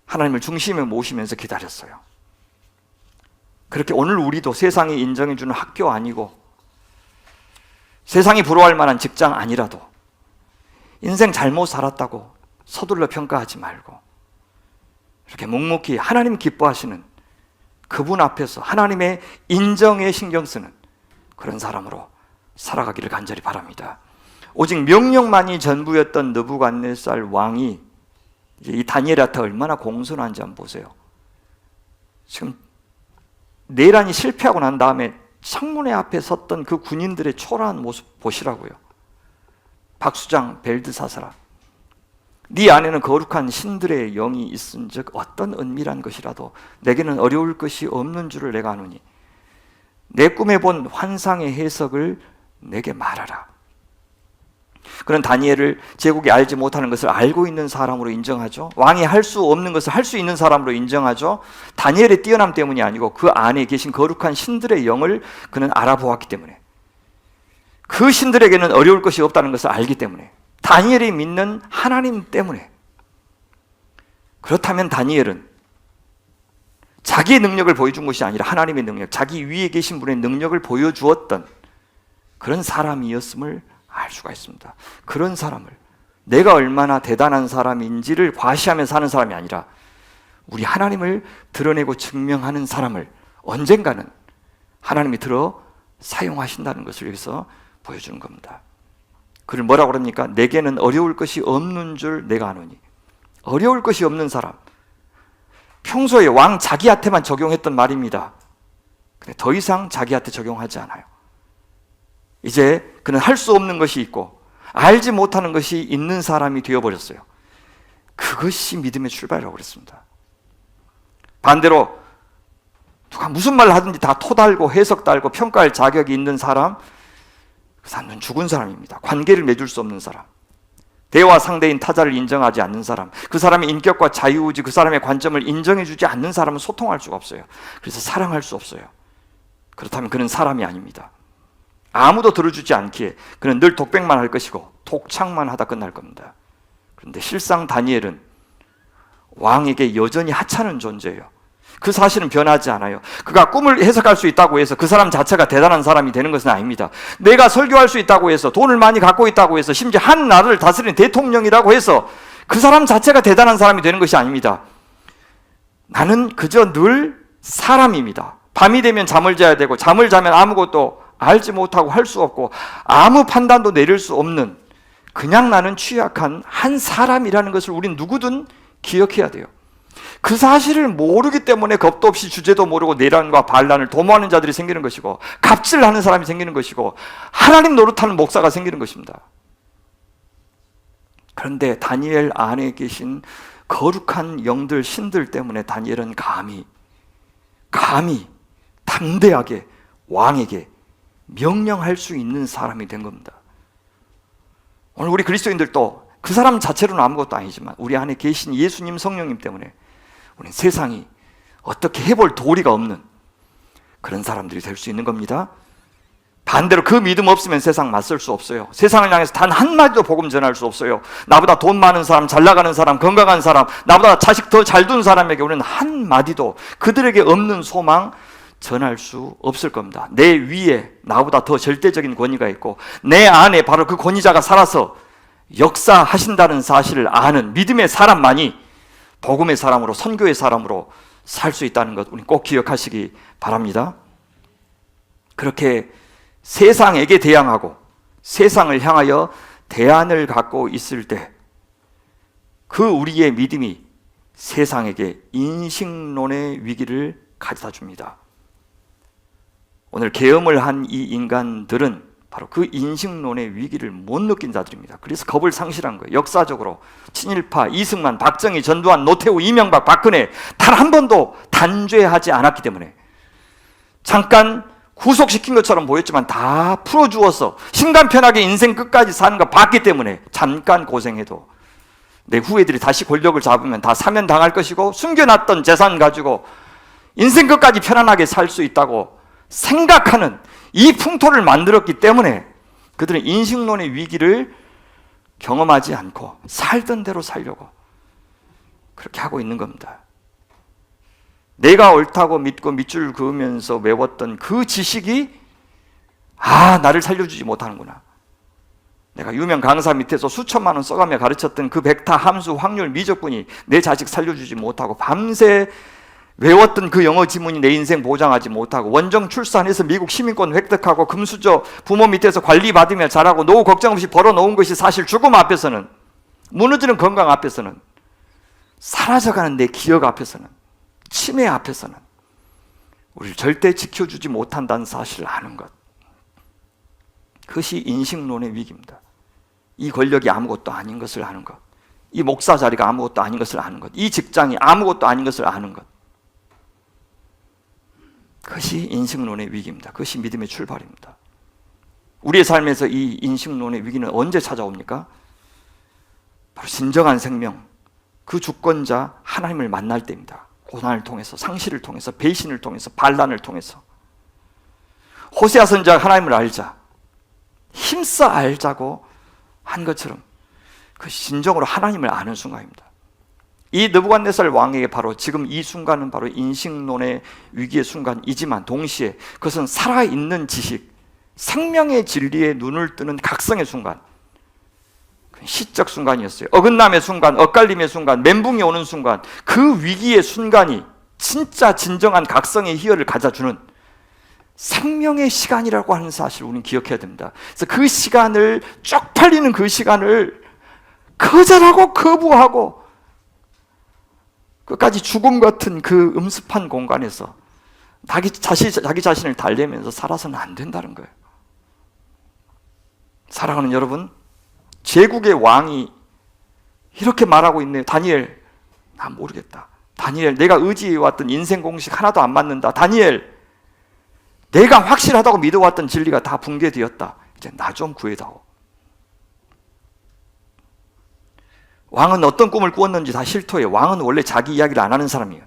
하나님을 중심에 모시면서 기다렸어요. 그렇게 오늘 우리도 세상이 인정해주는 학교 아니고 세상이 부러워할 만한 직장 아니라도 인생 잘못 살았다고 서둘러 평가하지 말고 이렇게 묵묵히 하나님 기뻐하시는 그분 앞에서 하나님의 인정에 신경 쓰는 그런 사람으로 살아가기를 간절히 바랍니다. 오직 명령만이 전부였던 느부갓네살 왕이 이 다니엘한테 얼마나 공손한지 한번 보세요. 지금 내란이 실패하고 난 다음에 창문의 앞에 섰던 그 군인들의 초라한 모습 보시라고요. 박수장 벨드사사라, 네 안에는 거룩한 신들의 영이 있은즉 어떤 은밀한 것이라도 내게는 어려울 것이 없는 줄을 내가 아노니 내 꿈에 본 환상의 해석을 내게 말하라. 그는 다니엘을 제국이 알지 못하는 것을 알고 있는 사람으로 인정하죠. 왕이 할 수 없는 것을 할 수 있는 사람으로 인정하죠. 다니엘의 뛰어남 때문이 아니고 그 안에 계신 거룩한 신들의 영을 그는 알아보았기 때문에, 그 신들에게는 어려울 것이 없다는 것을 알기 때문에, 다니엘이 믿는 하나님 때문에. 그렇다면 다니엘은 자기의 능력을 보여준 것이 아니라 하나님의 능력, 자기 위에 계신 분의 능력을 보여주었던 그런 사람이었음을 알 수가 있습니다. 그런 사람을, 내가 얼마나 대단한 사람인지를 과시하며 사는 사람이 아니라 우리 하나님을 드러내고 증명하는 사람을 언젠가는 하나님이 들어 사용하신다는 것을 여기서 보여주는 겁니다. 그를 뭐라고 그럽니까? 내게는 어려울 것이 없는 줄 내가 아노니. 어려울 것이 없는 사람, 평소에 왕 자기한테만 적용했던 말입니다. 근데 더 이상 자기한테 적용하지 않아요. 이제 그는 할 수 없는 것이 있고 알지 못하는 것이 있는 사람이 되어버렸어요. 그것이 믿음의 출발이라고 그랬습니다. 반대로 누가 무슨 말을 하든지 다 토달고 해석 달고 평가할 자격이 있는 사람, 그 사람은 죽은 사람입니다. 관계를 맺을 수 없는 사람, 대화 상대인 타자를 인정하지 않는 사람, 그 사람의 인격과 자유의지, 그 사람의 관점을 인정해주지 않는 사람은 소통할 수가 없어요. 그래서 사랑할 수 없어요. 그렇다면 그는 사람이 아닙니다. 아무도 들어주지 않기에 그는 늘 독백만 할 것이고 독창만 하다 끝날 겁니다. 그런데 실상 다니엘은 왕에게 여전히 하찮은 존재예요. 그 사실은 변하지 않아요. 그가 꿈을 해석할 수 있다고 해서 그 사람 자체가 대단한 사람이 되는 것은 아닙니다. 내가 설교할 수 있다고 해서, 돈을 많이 갖고 있다고 해서, 심지어 한 나라를 다스리는 대통령이라고 해서 그 사람 자체가 대단한 사람이 되는 것이 아닙니다. 나는 그저 늘 사람입니다. 밤이 되면 잠을 자야 되고, 잠을 자면 아무것도 알지 못하고 할 수 없고 아무 판단도 내릴 수 없는, 그냥 나는 취약한 한 사람이라는 것을 우린 누구든 기억해야 돼요. 그 사실을 모르기 때문에 겁도 없이 주제도 모르고 내란과 반란을 도모하는 자들이 생기는 것이고, 갑질하는 사람이 생기는 것이고, 하나님 노릇하는 목사가 생기는 것입니다. 그런데 다니엘 안에 계신 거룩한 영들, 신들 때문에 다니엘은 감히 담대하게 왕에게 명령할 수 있는 사람이 된 겁니다. 오늘 우리 그리스도인들도 그 사람 자체로는 아무것도 아니지만 우리 안에 계신 예수님, 성령님 때문에 우리는 세상이 어떻게 해볼 도리가 없는 그런 사람들이 될 수 있는 겁니다. 반대로 그 믿음 없으면 세상 맞설 수 없어요. 세상을 향해서 단 한마디도 복음 전할 수 없어요. 나보다 돈 많은 사람, 잘 나가는 사람, 건강한 사람, 나보다 자식 더 잘 둔 사람에게 우리는 한마디도 그들에게 없는 소망 전할 수 없을 겁니다. 내 위에 나보다 더 절대적인 권위가 있고 내 안에 바로 그 권위자가 살아서 역사하신다는 사실을 아는 믿음의 사람만이 복음의 사람으로, 선교의 사람으로 살 수 있다는 것 우리 꼭 기억하시기 바랍니다. 그렇게 세상에게 대항하고 세상을 향하여 대안을 갖고 있을 때 그 우리의 믿음이 세상에게 인식론의 위기를 가져다 줍니다. 오늘 계엄을 한 이 인간들은 바로 그 인식론의 위기를 못 느낀 자들입니다. 그래서 겁을 상실한 거예요. 역사적으로 친일파, 이승만, 박정희, 전두환, 노태우, 이명박, 박근혜 단 한 번도 단죄하지 않았기 때문에, 잠깐 구속시킨 것처럼 보였지만 다 풀어주어서 심간 편하게 인생 끝까지 사는 거 봤기 때문에 잠깐 고생해도 내 후예들이 다시 권력을 잡으면 다 사면당할 것이고 숨겨놨던 재산 가지고 인생 끝까지 편안하게 살 수 있다고 생각하는 이 풍토를 만들었기 때문에 그들은 인식론의 위기를 경험하지 않고 살던 대로 살려고 그렇게 하고 있는 겁니다. 내가 옳다고 믿고 밑줄 그으면서 외웠던 그 지식이 나를 살려주지 못하는구나. 내가 유명 강사 밑에서 수천만 원 써가며 가르쳤던 그 벡터, 함수, 확률, 미적분이 내 자식 살려주지 못하고 밤새 외웠던 그 영어 지문이 내 인생 보장하지 못하고, 원정 출산해서 미국 시민권 획득하고 금수저 부모 밑에서 관리받으며 자라고 노후 걱정 없이 벌어놓은 것이 사실 죽음 앞에서는, 무너지는 건강 앞에서는, 사라져가는 내 기억 앞에서는, 치매 앞에서는 우리를 절대 지켜주지 못한다는 사실을 아는 것, 그것이 인식론의 위기입니다. 이 권력이 아무것도 아닌 것을 아는 것, 이 목사 자리가 아무것도 아닌 것을 아는 것, 이 직장이 아무것도 아닌 것을 아는 것, 그것이 인식론의 위기입니다. 그것이 믿음의 출발입니다. 우리의 삶에서 이 인식론의 위기는 언제 찾아옵니까? 바로 진정한 생명, 그 주권자 하나님을 만날 때입니다. 고난을 통해서, 상실을 통해서, 배신을 통해서, 반란을 통해서. 호세아 선지자가 하나님을 알자, 힘써 알자고 한 것처럼 그것이 진정으로 하나님을 아는 순간입니다. 이 느부갓네살 왕에게 바로 지금 이 순간은 바로 인식론의 위기의 순간이지만 동시에 그것은 살아있는 지식, 생명의 진리에 눈을 뜨는 각성의 순간, 시적 순간이었어요. 어긋남의 순간, 엇갈림의 순간, 멘붕이 오는 순간, 그 위기의 순간이 진짜 진정한 각성의 희열을 가져주는 생명의 시간이라고 하는 사실을 우리는 기억해야 됩니다. 그래서 그 시간을, 쪽팔리는 그 시간을 거절하고 거부하고 끝까지 죽음 같은 그 음습한 공간에서 자기 자신을 달래면서 살아서는 안 된다는 거예요. 사랑하는 여러분, 제국의 왕이 이렇게 말하고 있네요. 다니엘, 나 모르겠다. 다니엘, 내가 의지해왔던 인생 공식 하나도 안 맞는다. 다니엘, 내가 확실하다고 믿어왔던 진리가 다 붕괴되었다. 이제 나 좀 구해다오. 왕은 어떤 꿈을 꾸었는지 다 실토해요. 왕은 원래 자기 이야기를 안 하는 사람이에요.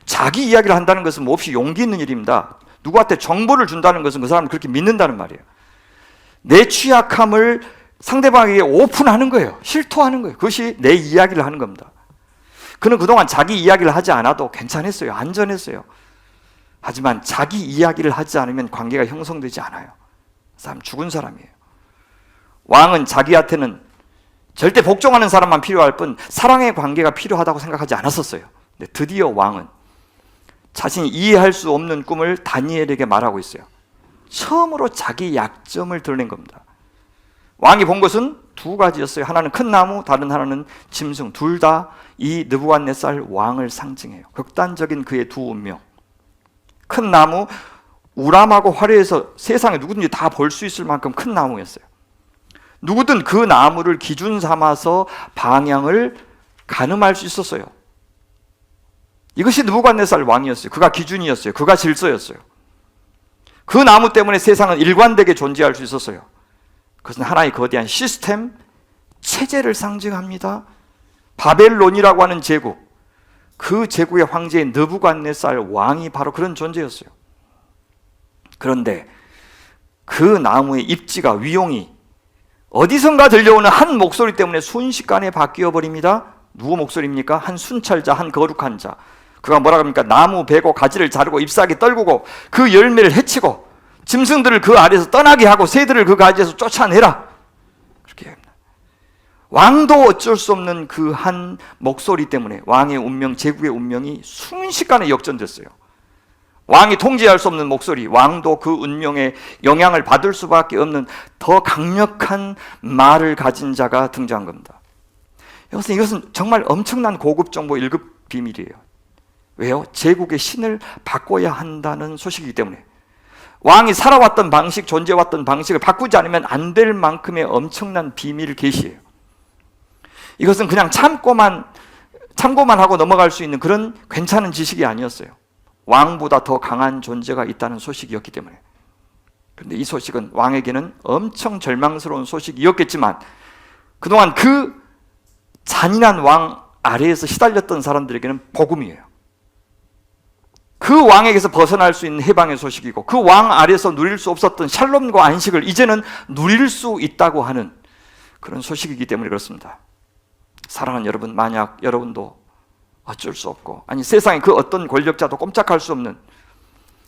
자기 이야기를 한다는 것은 몹시 용기 있는 일입니다. 누구한테 정보를 준다는 것은 그 사람을 그렇게 믿는다는 말이에요. 내 취약함을 상대방에게 오픈하는 거예요. 실토하는 거예요. 그것이 내 이야기를 하는 겁니다. 그는 그동안 자기 이야기를 하지 않아도 괜찮았어요. 안전했어요. 하지만 자기 이야기를 하지 않으면 관계가 형성되지 않아요. 그 사람 죽은 사람이에요. 왕은 자기한테는 절대 복종하는 사람만 필요할 뿐 사랑의 관계가 필요하다고 생각하지 않았었어요. 근데 드디어 왕은 자신이 이해할 수 없는 꿈을 다니엘에게 말하고 있어요. 처음으로 자기 약점을 드러낸 겁니다. 왕이 본 것은 두 가지였어요. 하나는 큰 나무, 다른 하나는 짐승. 둘 다 이 느부갓네살 왕을 상징해요. 극단적인 그의 두 운명. 큰 나무, 우람하고 화려해서 세상에 누구든지 다 볼 수 있을 만큼 큰 나무였어요. 누구든 그 나무를 기준 삼아서 방향을 가늠할 수 있었어요. 이것이 느부갓네살 왕이었어요. 그가 기준이었어요. 그가 질서였어요. 그 나무 때문에 세상은 일관되게 존재할 수 있었어요. 그것은 하나의 거대한 시스템, 체제를 상징합니다. 바벨론이라고 하는 제국, 그 제국의 황제인 느부갓네살 왕이 바로 그런 존재였어요. 그런데 그 나무의 입지가, 위용이 어디선가 들려오는 한 목소리 때문에 순식간에 바뀌어 버립니다. 누구 목소리입니까? 한 순찰자, 한 거룩한 자. 그가 뭐라 합니까? 나무 베고 가지를 자르고 잎사귀 떨구고 그 열매를 해치고 짐승들을 그 아래에서 떠나게 하고 새들을 그 가지에서 쫓아내라. 그렇게 합니다. 왕도 어쩔 수 없는 그 한 목소리 때문에 왕의 운명, 제국의 운명이 순식간에 역전됐어요. 왕이 통제할 수 없는 목소리, 왕도 그 운명에 영향을 받을 수밖에 없는 더 강력한 말을 가진 자가 등장한 겁니다. 이것은 정말 엄청난 고급 정보 1급 비밀이에요. 왜요? 제국의 신을 바꿔야 한다는 소식이기 때문에. 왕이 살아왔던 방식, 존재해왔던 방식을 바꾸지 않으면 안 될 만큼의 엄청난 비밀 계시예요. 이것은 그냥 참고만 하고 넘어갈 수 있는 그런 괜찮은 지식이 아니었어요. 왕보다 더 강한 존재가 있다는 소식이었기 때문에. 그런데 이 소식은 왕에게는 엄청 절망스러운 소식이었겠지만 그동안 그 잔인한 왕 아래에서 시달렸던 사람들에게는 복음이에요. 그 왕에게서 벗어날 수 있는 해방의 소식이고 그 왕 아래에서 누릴 수 없었던 샬롬과 안식을 이제는 누릴 수 있다고 하는 그런 소식이기 때문에 그렇습니다. 사랑하는 여러분, 만약 여러분도 어쩔 수 없고, 아니 세상에 그 어떤 권력자도 꼼짝할 수 없는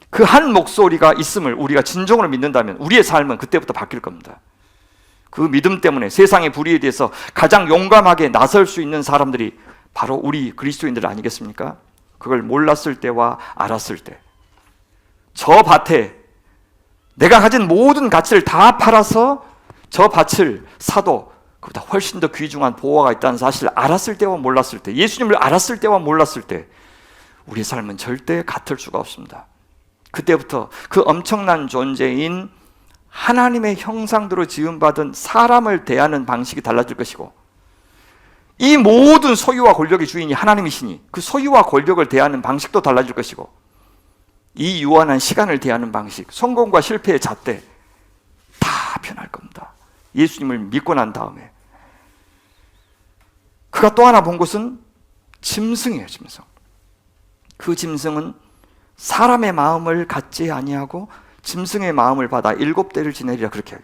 그 한 목소리가 있음을 우리가 진정으로 믿는다면 우리의 삶은 그때부터 바뀔 겁니다. 그 믿음 때문에 세상의 불의에 대해서 가장 용감하게 나설 수 있는 사람들이 바로 우리 그리스도인들 아니겠습니까? 그걸 몰랐을 때와 알았을 때, 저 밭에 내가 가진 모든 가치를 다 팔아서 저 밭을 사도 그보다 훨씬 더 귀중한 보화가 있다는 사실을 알았을 때와 몰랐을 때, 예수님을 알았을 때와 몰랐을 때 우리의 삶은 절대 같을 수가 없습니다. 그때부터 그 엄청난 존재인 하나님의 형상대로 지음받은 사람을 대하는 방식이 달라질 것이고, 이 모든 소유와 권력의 주인이 하나님이시니 그 소유와 권력을 대하는 방식도 달라질 것이고, 이 유한한 시간을 대하는 방식, 성공과 실패의 잣대 다 변할 겁니다. 예수님을 믿고 난 다음에. 그가 또 하나 본 것은 짐승이에요. 짐승. 그 짐승은 사람의 마음을 갖지 아니하고 짐승의 마음을 받아 7대를 지내리라, 그렇게 해요.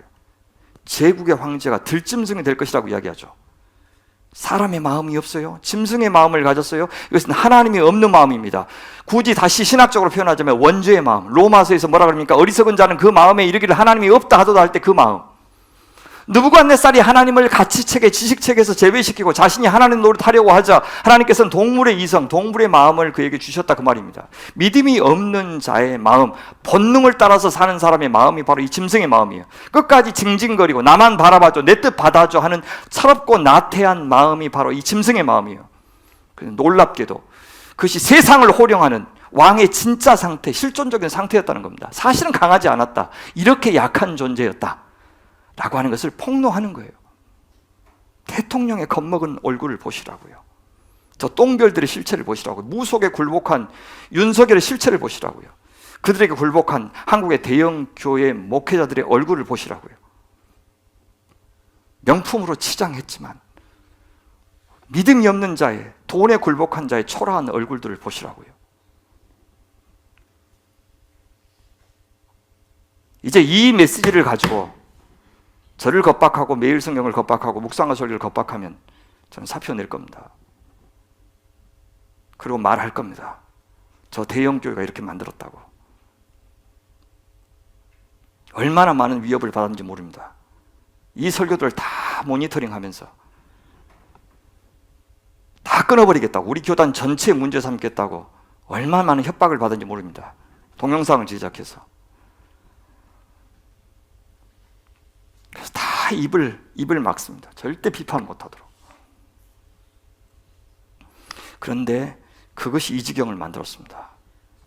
제국의 황제가 들짐승이 될 것이라고 이야기하죠. 사람의 마음이 없어요. 짐승의 마음을 가졌어요. 이것은 하나님이 없는 마음입니다. 굳이 다시 신학적으로 표현하자면 원죄의 마음. 로마서에서 뭐라 그럽니까? 어리석은 자는 그 마음에 이르기를 하나님이 없다 하도다 할 때 그 마음. 느부갓네살이 하나님을 가치체계, 지식체계에서 제외시키고 자신이 하나님 노릇하려고 하자 하나님께서는 동물의 이성, 동물의 마음을 그에게 주셨다, 그 말입니다. 믿음이 없는 자의 마음, 본능을 따라서 사는 사람의 마음이 바로 이 짐승의 마음이에요. 끝까지 징징거리고 나만 바라봐줘, 내 뜻 받아줘 하는 철없고 나태한 마음이 바로 이 짐승의 마음이에요. 놀랍게도 그것이 세상을 호령하는 왕의 진짜 상태, 실존적인 상태였다는 겁니다. 사실은 강하지 않았다, 이렇게 약한 존재였다 라고 하는 것을 폭로하는 거예요. 대통령의 겁먹은 얼굴을 보시라고요. 저 똥별들의 실체를 보시라고요. 무속에 굴복한 윤석열의 실체를 보시라고요. 그들에게 굴복한 한국의 대형 교회 목회자들의 얼굴을 보시라고요. 명품으로 치장했지만 믿음이 없는 자의, 돈에 굴복한 자의 초라한 얼굴들을 보시라고요. 이제 이 메시지를 가지고 저를 겁박하고 매일 성경을 겁박하고 묵상과 설교를 겁박하면 저는 사표 낼 겁니다. 그리고 말할 겁니다. 저 대형 교회가 이렇게 만들었다고. 얼마나 많은 위협을 받았는지 모릅니다. 이 설교들을 다 모니터링하면서 다 끊어버리겠다고, 우리 교단 전체의 문제 삼겠다고 얼마나 많은 협박을 받았는지 모릅니다. 동영상을 제작해서. 그래서 다 입을 막습니다. 절대 비판 못하도록. 그런데 그것이 이 지경을 만들었습니다.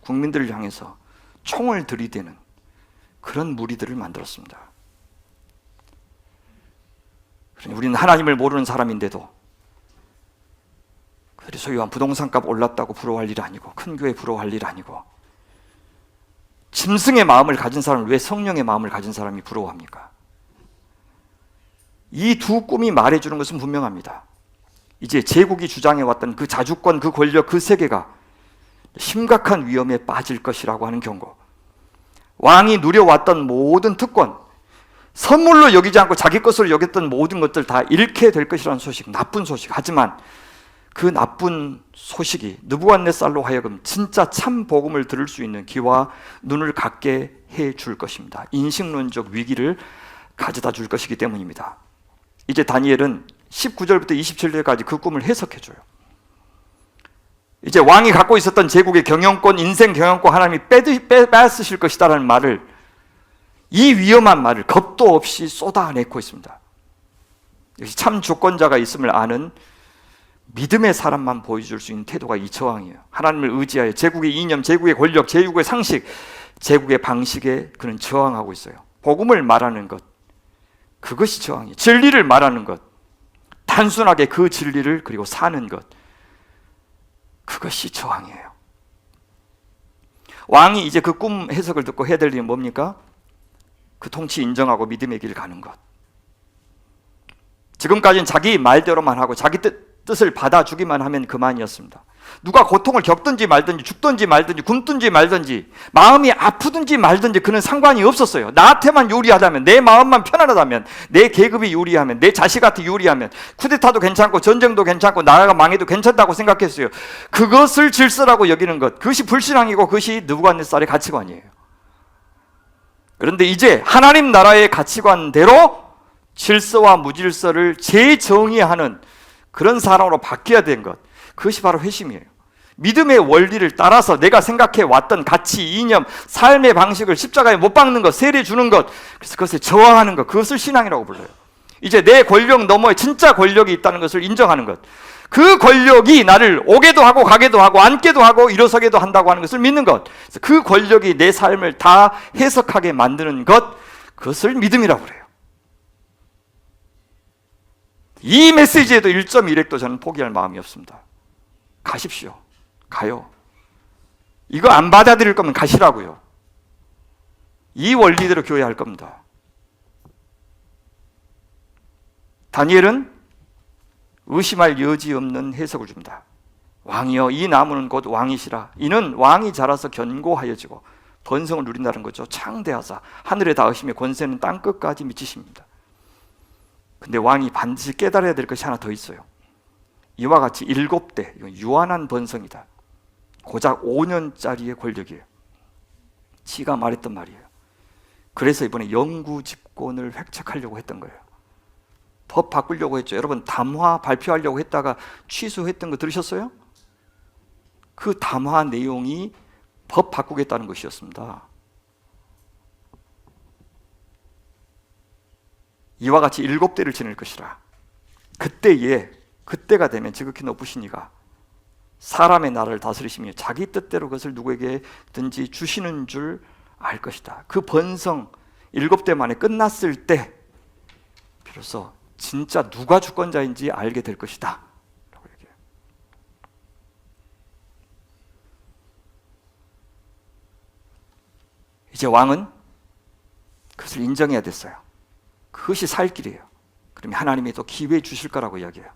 국민들을 향해서 총을 들이대는 그런 무리들을 만들었습니다. 우리는 하나님을 모르는 사람인데도 그들이 소유한 부동산값 올랐다고 부러워할 일 아니고, 큰 교회 부러워할 일 아니고, 짐승의 마음을 가진 사람을 왜 성령의 마음을 가진 사람이 부러워합니까? 이 두 꿈이 말해주는 것은 분명합니다. 이제 제국이 주장해왔던 그 자주권, 그 권력, 그 세계가 심각한 위험에 빠질 것이라고 하는 경고. 왕이 누려왔던 모든 특권, 선물로 여기지 않고 자기 것으로 여겼던 모든 것들 다 잃게 될 것이라는 소식, 나쁜 소식. 하지만 그 나쁜 소식이 느부갓네살로 하여금 진짜 참 복음을 들을 수 있는 귀와 눈을 갖게 해줄 것입니다. 인식론적 위기를 가져다 줄 것이기 때문입니다. 이제 다니엘은 19절부터 27절까지 그 꿈을 해석해줘요. 이제 왕이 갖고 있었던 제국의 경영권, 인생 경영권 하나님이 뺏으실 것이다라는 말을, 이 위험한 말을 겁도 없이 쏟아내고 있습니다. 역시 참 주권자가 있음을 아는 믿음의 사람만 보여줄 수 있는 태도가 이 저항이에요. 하나님을 의지하여 제국의 이념, 제국의 권력, 제국의 상식, 제국의 방식에 그는 저항하고 있어요. 복음을 말하는 것, 그것이 저항이에요. 진리를 말하는 것, 단순하게 그 진리를 그리고 사는 것, 그것이 저항이에요. 왕이 이제 그 꿈 해석을 듣고 해야 될 일이 뭡니까? 그 통치 인정하고 믿음의 길 가는 것. 지금까지는 자기 말대로만 하고 자기 뜻을 받아주기만 하면 그만이었습니다. 누가 고통을 겪든지 말든지, 죽든지 말든지, 굶든지 말든지, 마음이 아프든지 말든지 그는 상관이 없었어요. 나한테만 유리하다면, 내 마음만 편안하다면, 내 계급이 유리하면, 내 자식한테 유리하면, 쿠데타도 괜찮고 전쟁도 괜찮고 나라가 망해도 괜찮다고 생각했어요. 그것을 질서라고 여기는 것, 그것이 불신앙이고 그것이 느부갓네살의 가치관이에요. 그런데 이제 하나님 나라의 가치관대로 질서와 무질서를 재정의하는 그런 사람으로 바뀌어야 된 것, 그것이 바로 회심이에요. 믿음의 원리를 따라서 내가 생각해 왔던 가치, 이념, 삶의 방식을 십자가에 못 박는 것, 세례 주는 것, 그래서 그것에 저항하는 것, 그것을 신앙이라고 불러요. 이제 내 권력 너머에 진짜 권력이 있다는 것을 인정하는 것, 그 권력이 나를 오게도 하고 가게도 하고 앉게도 하고 일어서게도 한다고 하는 것을 믿는 것, 그 권력이 내 삶을 다 해석하게 만드는 것, 그것을 믿음이라고 그래요. 이 메시지에도 1.1핵도 저는 포기할 마음이 없습니다. 가십시오. 가요. 이거 안 받아들일 거면 가시라고요. 이 원리대로 교회할 겁니다. 다니엘은 의심할 여지 없는 해석을 줍니다. 왕이여, 이 나무는 곧 왕이시라. 이는 왕이 자라서 견고하여지고 번성을 누린다는 거죠. 창대하사 하늘에 닿으시며 권세는 땅끝까지 미치십니다. 근데 왕이 반드시 깨달아야 될 것이 하나 더 있어요. 이와 같이 7대, 이건 유한한 번성이다. 고작 5년짜리의 권력이에요. 지가 말했던 말이에요. 그래서 이번에 영구 집권을 획책하려고 했던 거예요. 법 바꾸려고 했죠. 여러분, 담화 발표하려고 했다가 취소했던 거 들으셨어요? 그 담화 내용이 법 바꾸겠다는 것이었습니다. 이와 같이 7대를 지낼 것이라. 그때가 되면 지극히 높으시니가 사람의 나라를 다스리시며 자기 뜻대로 그것을 누구에게든지 주시는 줄 알 것이다. 그 번성 7대 만에 끝났을 때 비로소 진짜 누가 주권자인지 알게 될 것이다 라고 얘기해요. 이제 왕은 그것을 인정해야 됐어요. 그것이 살 길이에요. 그러면 하나님이 또 기회 주실 거라고 이야기해요.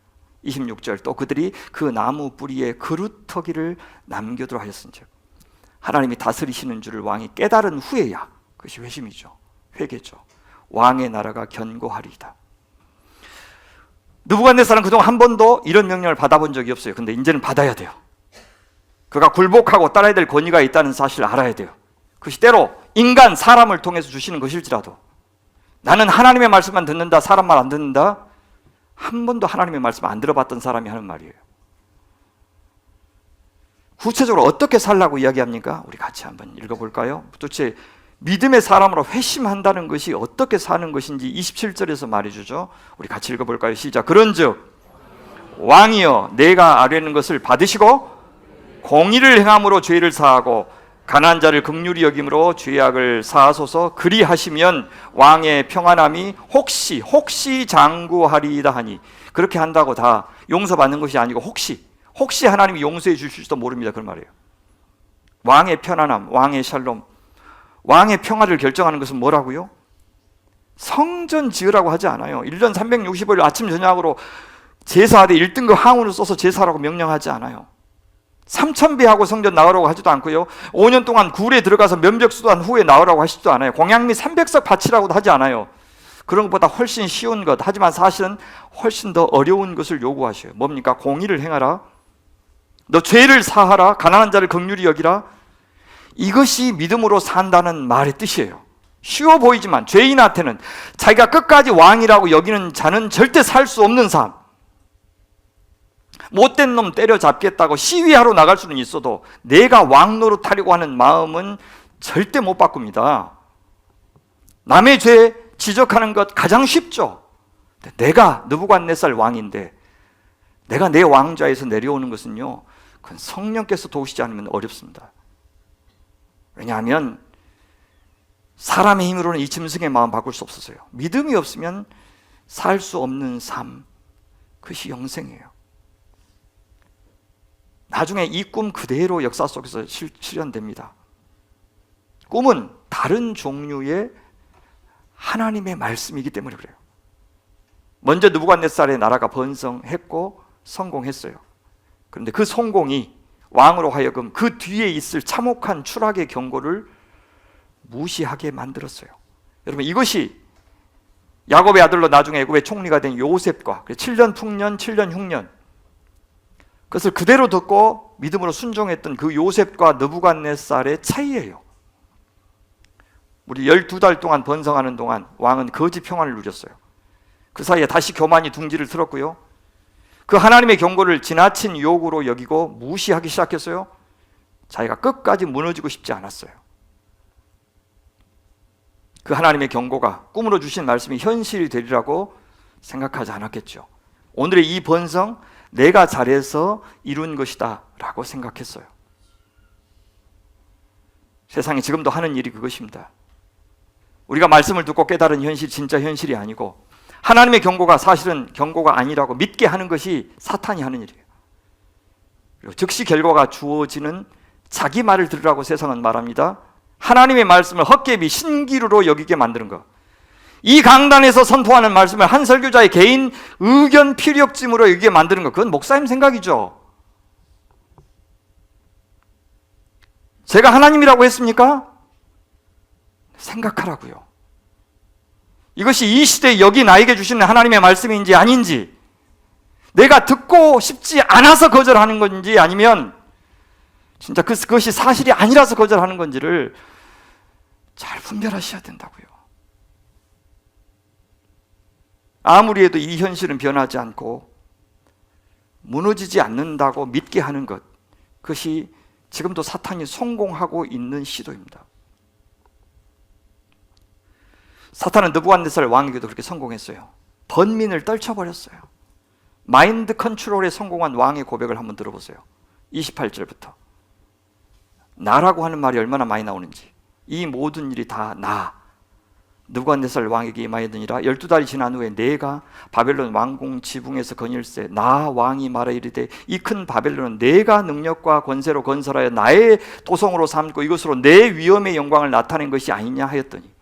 26절, 또 그들이 그 나무 뿌리에 그루터기를 남겨두라 하였은즉, 하나님이 다스리시는 줄을 왕이 깨달은 후에야, 그것이 회심이죠. 회개죠. 왕의 나라가 견고하리이다. 느부갓네살은 그동안 한 번도 이런 명령을 받아본 적이 없어요. 근데 이제는 받아야 돼요. 그가 굴복하고 따라야 될 권위가 있다는 사실을 알아야 돼요. 그것이 때로 인간, 사람을 통해서 주시는 것일지라도, 나는 하나님의 말씀만 듣는다, 사람 말 안 듣는다, 한 번도 하나님의 말씀 안 들어봤던 사람이 하는 말이에요. 구체적으로 어떻게 살라고 이야기합니까? 우리 같이 한번 읽어볼까요? 도대체 믿음의 사람으로 회심한다는 것이 어떻게 사는 것인지 27절에서 말해주죠. 우리 같이 읽어볼까요? 시작. 그런즉 왕이여, 내가 아뢰는 것을 받으시고 공의를 행함으로 죄를 사하고 가난한 자를 긍휼히 여김으로 죄악을 사하소서. 그리하시면 왕의 평안함이 혹시 장구하리이다 하니, 그렇게 한다고 다 용서받는 것이 아니고 혹시 하나님이 용서해 주실지도 모릅니다. 그런 말이에요. 왕의 편안함, 왕의 샬롬, 왕의 평화를 결정하는 것은 뭐라고요? 성전 지으라고 하지 않아요. 1년 365일 아침 저녁으로 제사하되 1등급 항우를 써서 제사라고 명령하지 않아요. 3,000배하고 성전 나오라고 하지도 않고요. 5년 동안 굴에 들어가서 면벽수도한 후에 나오라고 하시지도 않아요. 공양 및 300석 바치라고도 하지 않아요. 그런 것보다 훨씬 쉬운 것, 하지만 사실은 훨씬 더 어려운 것을 요구하셔요. 뭡니까? 공의를 행하라, 너 죄를 사하라, 가난한 자를 긍휼히 여기라. 이것이 믿음으로 산다는 말의 뜻이에요. 쉬워 보이지만 죄인한테는, 자기가 끝까지 왕이라고 여기는 자는 절대 살 수 없는 삶. 못된 놈 때려잡겠다고 시위하러 나갈 수는 있어도 내가 왕 노릇하려고 하는 마음은 절대 못 바꿉니다. 남의 죄 지적하는 것 가장 쉽죠. 내가 느부갓네살 왕인데 내가 내 왕좌에서 내려오는 것은요, 그건 성령께서 도우시지 않으면 어렵습니다. 왜냐하면 사람의 힘으로는 이 짐승의 마음 바꿀 수 없어서요. 믿음이 없으면 살 수 없는 삶, 그것이 영생이에요. 나중에 이 꿈 그대로 역사 속에서 실현됩니다. 꿈은 다른 종류의 하나님의 말씀이기 때문에 그래요. 먼저 느부갓네살의 나라가 번성했고 성공했어요. 그런데 그 성공이 왕으로 하여금 그 뒤에 있을 참혹한 추락의 경고를 무시하게 만들었어요. 여러분, 이것이 야곱의 아들로 나중에 애굽의 총리가 된 요셉과 7년 풍년, 7년 흉년, 그것을 그대로 듣고 믿음으로 순종했던 그 요셉과 느부갓네살의 차이예요. 우리 12달 동안 번성하는 동안 왕은 거짓 평안을 누렸어요. 그 사이에 다시 교만이 둥지를 틀었고요. 그 하나님의 경고를 지나친 유혹으로 여기고 무시하기 시작했어요. 자기가 끝까지 무너지고 싶지 않았어요. 그 하나님의 경고가 꿈으로 주신 말씀이 현실이 되리라고 생각하지 않았겠죠. 오늘의 이 번성, 내가 잘해서 이룬 것이다 라고 생각했어요. 세상이 지금도 하는 일이 그것입니다. 우리가 말씀을 듣고 깨달은 현실, 진짜 현실이 아니고 하나님의 경고가 사실은 경고가 아니라고 믿게 하는 것이 사탄이 하는 일이에요. 그리고 즉시 결과가 주어지는 자기 말을 들으라고 세상은 말합니다. 하나님의 말씀을 헛개비 신기루로 여기게 만드는 것. 이 강단에서 선포하는 말씀을 한 설교자의 개인 의견 피력짐으로 여기게 만드는 것. 그건 목사님 생각이죠. 제가 하나님이라고 했습니까? 생각하라고요. 이것이 이 시대에 여기 나에게 주시는 하나님의 말씀인지 아닌지, 내가 듣고 싶지 않아서 거절하는 건지 아니면 진짜 그것이 사실이 아니라서 거절하는 건지를 잘 분별하셔야 된다고요. 아무리 해도 이 현실은 변하지 않고 무너지지 않는다고 믿게 하는 것, 그것이 지금도 사탄이 성공하고 있는 시도입니다. 사탄은 느부갓네살 왕에게도 그렇게 성공했어요. 번민을 떨쳐버렸어요. 마인드 컨트롤에 성공한 왕의 고백을 한번 들어보세요. 28절부터. 나라고 하는 말이 얼마나 많이 나오는지. 이 모든 일이 다 나, 느부갓네살 왕에게 임하였느니라. 12달이 지난 후에 내가 바벨론 왕궁 지붕에서 거닐세 나 왕이 말하 이르되 이 큰 바벨론은 내가 능력과 권세로 건설하여 나의 도성으로 삼고 이것으로 내 위엄의 영광을 나타낸 것이 아니냐 하였더니,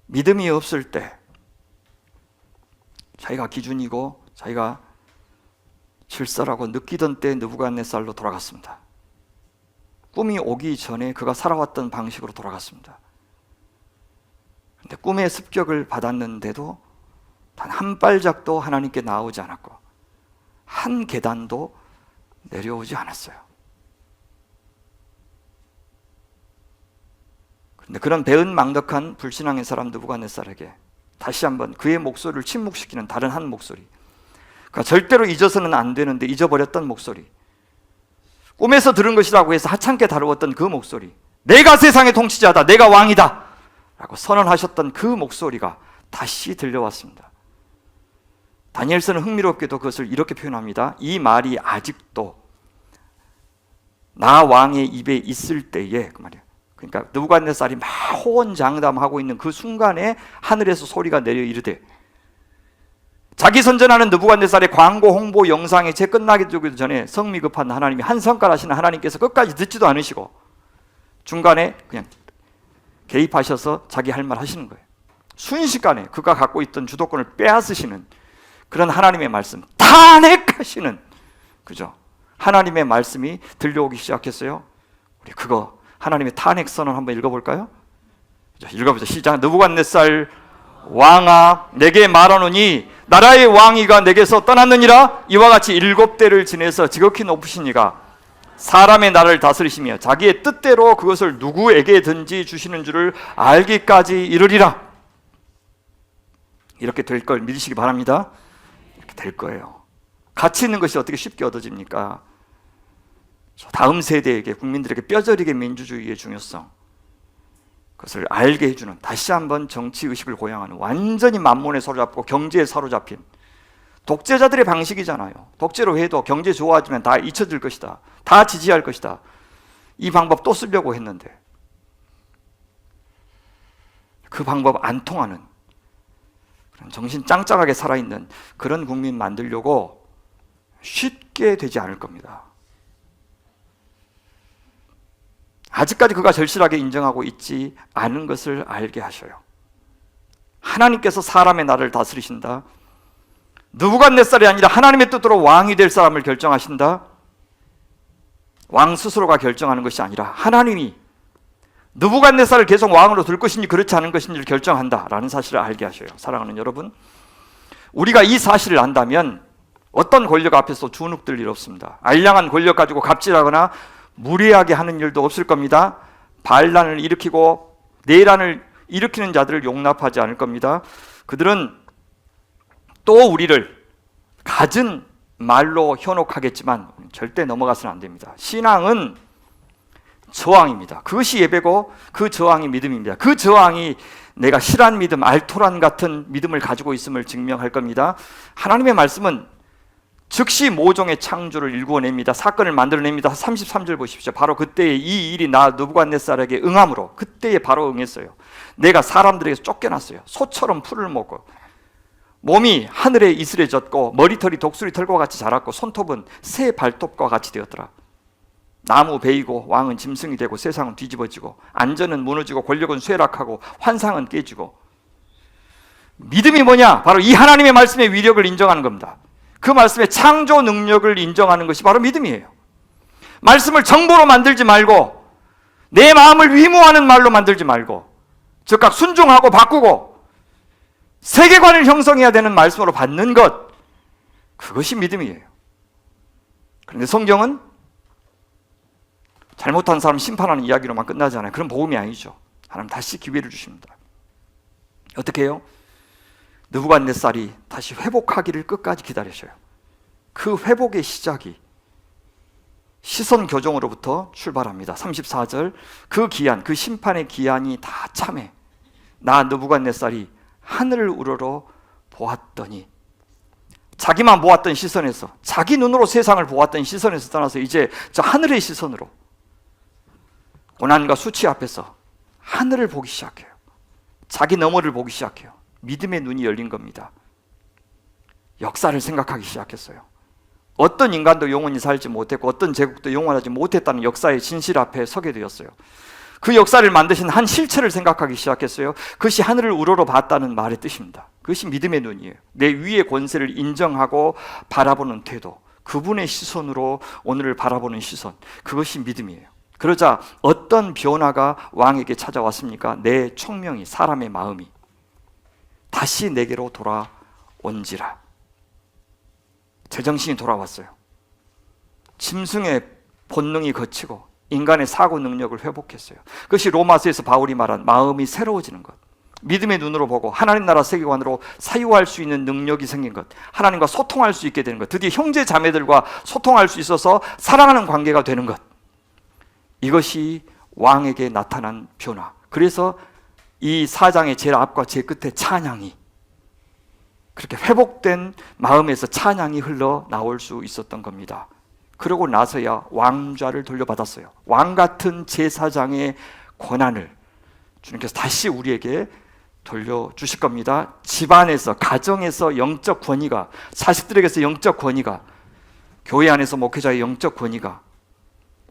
믿음이 없을 때 자기가 기준이고 자기가 질서라고 느끼던 때 느부갓네살로 돌아갔습니다. 꿈이 오기 전에 그가 살아왔던 방식으로 돌아갔습니다. 그런데 꿈의 습격을 받았는데도 단 한 발짝도 하나님께 나오지 않았고 한 계단도 내려오지 않았어요. 그런데 그런 배은망덕한 불신앙의 사람 느부갓네살에게 다시 한번 그의 목소리를 침묵시키는 다른 한 목소리, 그러니까 절대로 잊어서는 안 되는데 잊어버렸던 목소리, 꿈에서 들은 것이라고 해서 하찮게 다루었던 그 목소리, 내가 세상의 통치자다, 내가 왕이다 라고 선언하셨던 그 목소리가 다시 들려왔습니다. 다니엘서는 흥미롭게도 그것을 이렇게 표현합니다. 이 말이 아직도 나 왕의 입에 있을 때에, 그 말이에요. 그러니까 느부갓네살이 막 호언장담하고 있는 그 순간에 하늘에서 소리가 내려 이르되, 자기 선전하는 느부갓네살의 광고 홍보 영상이 채 끝나기 전에 성미 급한 하나님이 한 성깔하시는 하나님께서 끝까지 듣지도 않으시고 중간에 그냥 개입하셔서 자기 할 말 하시는 거예요. 순식간에 그가 갖고 있던 주도권을 빼앗으시는 그런 하나님의 말씀, 탄핵하시는, 그죠? 하나님의 말씀이 들려오기 시작했어요. 우리 그거 하나님의 탄핵 선언 한번 읽어볼까요? 읽어보자. 시작. 느부갓네살 왕아, 내게 말하노니 나라의 왕위가 내게서 떠났느니라. 이와 같이 7대를 지내서 지극히 높으신 이가 사람의 나라를 다스리시며 자기의 뜻대로 그것을 누구에게든지 주시는 줄을 알기까지 이르리라. 이렇게 될 걸 믿으시기 바랍니다. 이렇게 될 거예요. 가치 있는 것이 어떻게 쉽게 얻어집니까? 다음 세대에게, 국민들에게 뼈저리게 민주주의의 중요성, 그것을 알게 해주는, 다시 한번 정치의식을 고양하는, 완전히 만몬에 사로잡고 경제에 사로잡힌 독재자들의 방식이잖아요. 독재로 해도 경제 좋아지면 다 잊혀질 것이다, 다 지지할 것이다. 이 방법 또 쓰려고 했는데 그 방법 안 통하는, 정신 짱짱하게 살아있는 그런 국민 만들려고 쉽게 되지 않을 겁니다. 아직까지 그가 절실하게 인정하고 있지 않은 것을 알게 하셔요. 하나님께서 사람의 나라를 다스리신다. 느부갓네살이 아니라 하나님의 뜻대로 왕이 될 사람을 결정하신다. 왕 스스로가 결정하는 것이 아니라 하나님이 느부갓네살을 계속 왕으로 둘 것인지 그렇지 않은 것인지를 결정한다라는 사실을 알게 하셔요. 사랑하는 여러분, 우리가 이 사실을 안다면 어떤 권력 앞에서 주눅들 일 없습니다. 알량한 권력 가지고 갑질하거나 무례하게 하는 일도 없을 겁니다. 반란을 일으키고 내란을 일으키는 자들을 용납하지 않을 겁니다. 그들은 또 우리를 갖은 말로 현혹하겠지만 절대 넘어가서는 안 됩니다. 신앙은 저항입니다. 그것이 예배고 그 저항이 믿음입니다. 그 저항이 내가 실한 믿음, 알토란 같은 믿음을 가지고 있음을 증명할 겁니다. 하나님의 말씀은 즉시 모종의 창조를 일구어냅니다. 사건을 만들어냅니다. 33절 보십시오. 바로 그때에 이 일이 나 느부갓네살에게 응함으로, 그때에 바로 응했어요. 내가 사람들에게서 쫓겨났어요. 소처럼 풀을 먹고 몸이 하늘에 이슬해졌고 머리털이 독수리 털과 같이 자랐고 손톱은 새 발톱과 같이 되었더라. 나무 베이고 왕은 짐승이 되고 세상은 뒤집어지고 안전은 무너지고 권력은 쇠락하고 환상은 깨지고. 믿음이 뭐냐? 바로 이 하나님의 말씀의 위력을 인정하는 겁니다. 그 말씀의 창조 능력을 인정하는 것이 바로 믿음이에요. 말씀을 정보로 만들지 말고 내 마음을 위무하는 말로 만들지 말고 즉각 순종하고 바꾸고 세계관을 형성해야 되는 말씀으로 받는 것, 그것이 믿음이에요. 그런데 성경은 잘못한 사람 심판하는 이야기로만 끝나지 않아요. 그런 복음이 아니죠. 하나님 다시 기회를 주십니다. 어떻게 해요? 느부갓네살이 다시 회복하기를 끝까지 기다리셔요. 그 회복의 시작이 시선 교정으로부터 출발합니다. 34절, 그 기한, 그 심판의 기한이 다 참해 나 느부갓네살이 하늘을 우러러 보았더니, 자기만 보았던 시선에서, 자기 눈으로 세상을 보았던 시선에서 떠나서 이제 저 하늘의 시선으로 고난과 수치 앞에서 하늘을 보기 시작해요. 자기 너머를 보기 시작해요. 믿음의 눈이 열린 겁니다. 역사를 생각하기 시작했어요. 어떤 인간도 영원히 살지 못했고 어떤 제국도 영원하지 못했다는 역사의 진실 앞에 서게 되었어요. 그 역사를 만드신 한 실체를 생각하기 시작했어요. 그것이 하늘을 우러러 봤다는 말의 뜻입니다. 그것이 믿음의 눈이에요. 내 위의 권세를 인정하고 바라보는 태도, 그분의 시선으로 오늘을 바라보는 시선, 그것이 믿음이에요. 그러자 어떤 변화가 왕에게 찾아왔습니까? 내 총명이, 사람의 마음이 다시 내게로 돌아온지라. 제정신이 돌아왔어요. 짐승의 본능이 거치고 인간의 사고 능력을 회복했어요. 그것이 로마서에서 바울이 말한 마음이 새로워지는 것, 믿음의 눈으로 보고 하나님 나라 세계관으로 사유할 수 있는 능력이 생긴 것, 하나님과 소통할 수 있게 되는 것, 드디어 형제 자매들과 소통할 수 있어서 사랑하는 관계가 되는 것, 이것이 왕에게 나타난 변화. 그래서 이 4장의 제일 앞과 제일 끝에 찬양이, 그렇게 회복된 마음에서 찬양이 흘러나올 수 있었던 겁니다. 그러고 나서야 왕좌를 돌려받았어요. 왕 같은 제사장의 권한을 주님께서 다시 우리에게 돌려주실 겁니다. 집안에서, 가정에서 영적 권위가, 자식들에게서 영적 권위가, 교회 안에서 목회자의 영적 권위가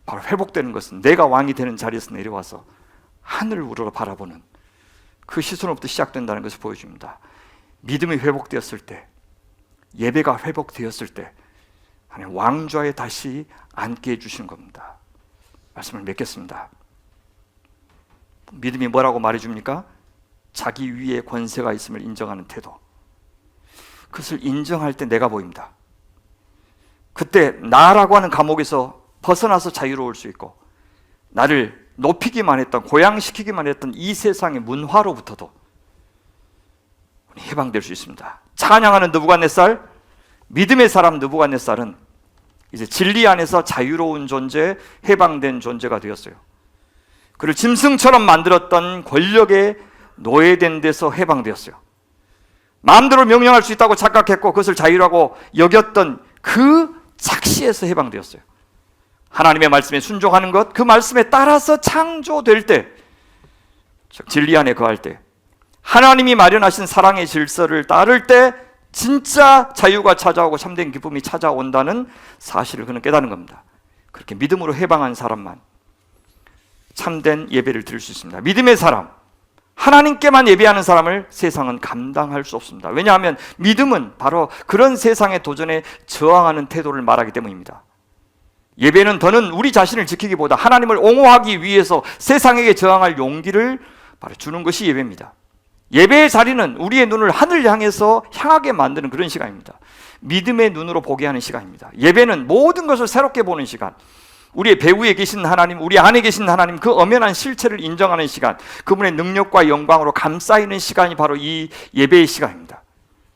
바로 회복되는 것은 내가 왕이 되는 자리에서 내려와서 하늘을 우러러 바라보는 그 시선으로부터 시작된다는 것을 보여줍니다. 믿음이 회복되었을 때, 예배가 회복되었을 때 하나님 왕좌에 다시 앉게 해주시는 겁니다. 말씀을 맺겠습니다. 믿음이 뭐라고 말해줍니까? 자기 위에 권세가 있음을 인정하는 태도. 그것을 인정할 때 내가 보입니다. 그때 나라고 하는 감옥에서 벗어나서 자유로울 수 있고, 나를 높이기만 했던, 고양시키기만 했던 이 세상의 문화로부터도 해방될 수 있습니다. 찬양하는 느부갓네살, 믿음의 사람 느부갓네살은 이제 진리 안에서 자유로운 존재, 해방된 존재가 되었어요. 그를 짐승처럼 만들었던 권력에 노예된 데서 해방되었어요. 마음대로 명령할 수 있다고 착각했고 그것을 자유라고 여겼던 그 착시에서 해방되었어요. 하나님의 말씀에 순종하는 것, 그 말씀에 따라서 창조될 때, 즉 진리 안에 거할 때, 하나님이 마련하신 사랑의 질서를 따를 때 진짜 자유가 찾아오고 참된 기쁨이 찾아온다는 사실을 그는 깨닫는 겁니다. 그렇게 믿음으로 해방한 사람만 참된 예배를 드릴 수 있습니다. 믿음의 사람, 하나님께만 예배하는 사람을 세상은 감당할 수 없습니다. 왜냐하면 믿음은 바로 그런 세상의 도전에 저항하는 태도를 말하기 때문입니다. 예배는 더는 우리 자신을 지키기보다 하나님을 옹호하기 위해서 세상에게 저항할 용기를 바로 주는 것이 예배입니다. 예배의 자리는 우리의 눈을 하늘 향해서 향하게 만드는 그런 시간입니다. 믿음의 눈으로 보게 하는 시간입니다. 예배는 모든 것을 새롭게 보는 시간, 우리의 배후에 계신 하나님, 우리 안에 계신 하나님, 그 엄연한 실체를 인정하는 시간, 그분의 능력과 영광으로 감싸이는 시간이 바로 이 예배의 시간입니다.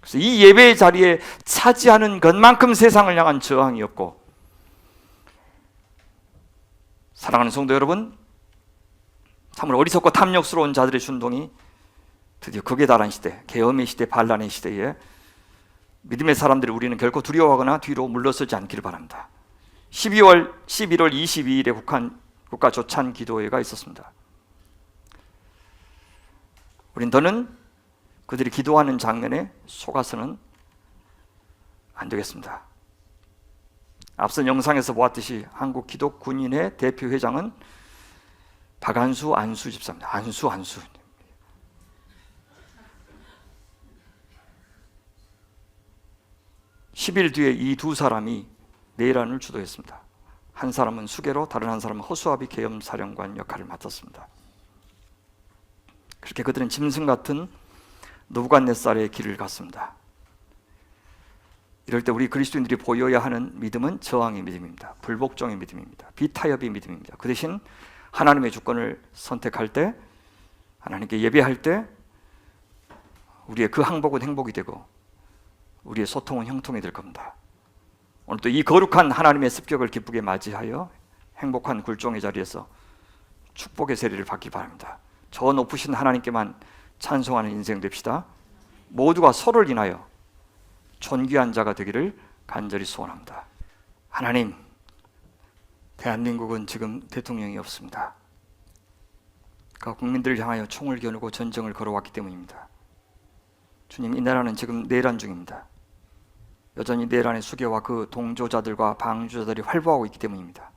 그래서 이 예배의 자리에 차지하는 것만큼 세상을 향한 저항이었고, 사랑하는 성도 여러분, 참으로 어리석고 탐욕스러운 자들의 순동이 드디어 극에 달한 시대, 계엄의 시대, 반란의 시대에 믿음의 사람들이 우리는 결코 두려워하거나 뒤로 물러서지 않기를 바랍니다. 11월 22일에 국가 조찬 기도회가 있었습니다. 우린 더는 그들이 기도하는 장면에 속아서는 안 되겠습니다. 앞선 영상에서 보았듯이 한국 기독군인의 대표 회장은 박안수 안수 집사입니다. 안수 10일 뒤에 이 두 사람이 내란을 주도했습니다. 한 사람은 수계로, 다른 한 사람은 허수아비 계엄사령관 역할을 맡았습니다. 그렇게 그들은 짐승 같은 느부갓네살의 길을 갔습니다. 이럴 때 우리 그리스도인들이 보여야 하는 믿음은 저항의 믿음입니다. 불복종의 믿음입니다. 비타협의 믿음입니다. 그 대신 하나님의 주권을 선택할 때, 하나님께 예배할 때 우리의 그 항복은 행복이 되고 우리의 소통은 형통이 될 겁니다. 오늘도 이 거룩한 하나님의 습격을 기쁘게 맞이하여 행복한 굴종의 자리에서 축복의 세례를 받기 바랍니다. 저 높으신 하나님께만 찬송하는 인생 됩시다. 모두가 서로를 인하여 존귀한 자가 되기를 간절히 소원합니다. 하나님, 대한민국은 지금 대통령이 없습니다. 그 국민들을 향하여 총을 겨누고 전쟁을 걸어왔기 때문입니다. 주님, 이 나라는 지금 내란 중입니다. 여전히 내란의 수계와 그 동조자들과 방주자들이 활보하고 있기 때문입니다.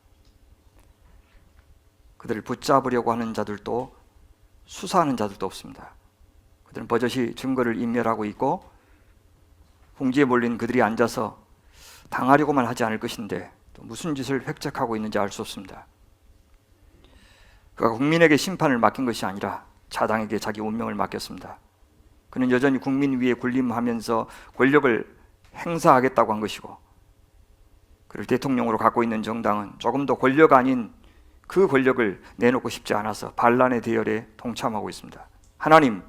그들을 붙잡으려고 하는 자들도 수사하는 자들도 없습니다. 그들은 버젓이 증거를 인멸하고 있고 궁지에 몰린 그들이 앉아서 당하려고만 하지 않을 것인데 또 무슨 짓을 획책하고 있는지 알 수 없습니다. 그가 국민에게 심판을 맡긴 것이 아니라 자당에게 자기 운명을 맡겼습니다. 그는 여전히 국민 위에 군림하면서 권력을 행사하겠다고 한 것이고, 그를 대통령으로 갖고 있는 정당은 조금 더 권력 아닌 그 권력을 내놓고 싶지 않아서 반란의 대열에 동참하고 있습니다. 하나님,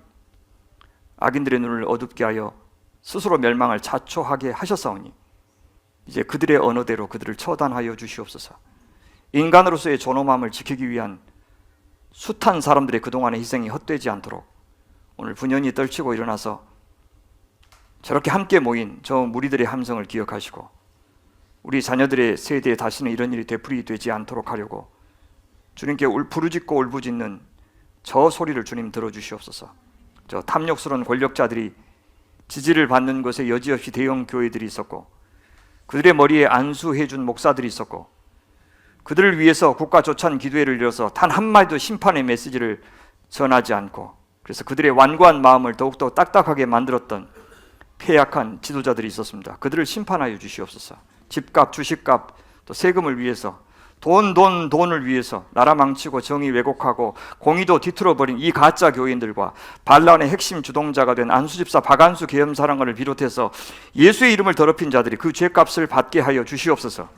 악인들의 눈을 어둡게 하여 스스로 멸망을 자초하게 하셨사오니 이제 그들의 언어대로 그들을 처단하여 주시옵소서. 인간으로서의 존엄함을 지키기 위한 숱한 사람들의 그동안의 희생이 헛되지 않도록 오늘 분연히 떨치고 일어나서 저렇게 함께 모인 저 무리들의 함성을 기억하시고 우리 자녀들의 세대에 다시는 이런 일이 되풀이되지 않도록 하려고 주님께 부르짖고 울부짖는 저 소리를 주님 들어주시옵소서. 저 탐욕스러운 권력자들이 지지를 받는 곳에 여지없이 대형 교회들이 있었고, 그들의 머리에 안수해준 목사들이 있었고, 그들을 위해서 국가 조찬 기도회를 열어서 단 한마디도 심판의 메시지를 전하지 않고, 그래서 그들의 완고한 마음을 더욱더 딱딱하게 만들었던 폐약한 지도자들이 있었습니다. 그들을 심판하여 주시옵소서. 집값, 주식값, 또 세금을 위해서, 돈을 위해서 나라 망치고 정의 왜곡하고 공의도 뒤틀어버린 이 가짜 교인들과 반란의 핵심 주동자가 된 안수집사 박안수 계엄사령관을 비롯해서 예수의 이름을 더럽힌 자들이 그 죄값을 받게 하여 주시옵소서.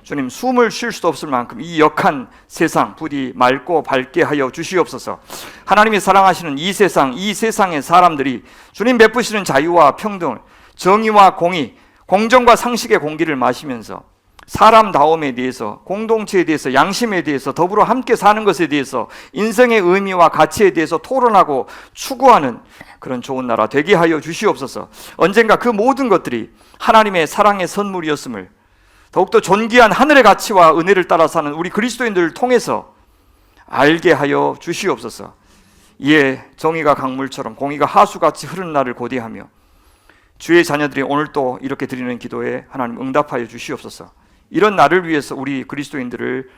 주님, 숨을 쉴 수도 없을 만큼 이 역한 세상 부디 맑고 밝게 하여 주시옵소서. 하나님이 사랑하시는 이 세상의 사람들이 주님 베푸시는 자유와 평등, 정의와 공의, 공정과 상식의 공기를 마시면서 사람다움에 대해서, 공동체에 대해서, 양심에 대해서, 더불어 함께 사는 것에 대해서, 인생의 의미와 가치에 대해서 토론하고 추구하는 그런 좋은 나라 되게 하여 주시옵소서. 언젠가 그 모든 것들이 하나님의 사랑의 선물이었음을 더욱더 존귀한 하늘의 가치와 은혜를 따라 사는 우리 그리스도인들을 통해서 알게 하여 주시옵소서. 이에 정의가 강물처럼 공의가 하수같이 흐르는 날을 고대하며 주의 자녀들이 오늘 또 이렇게 드리는 기도에 하나님 응답하여 주시옵소서. 이런 날을 위해서 우리 그리스도인들을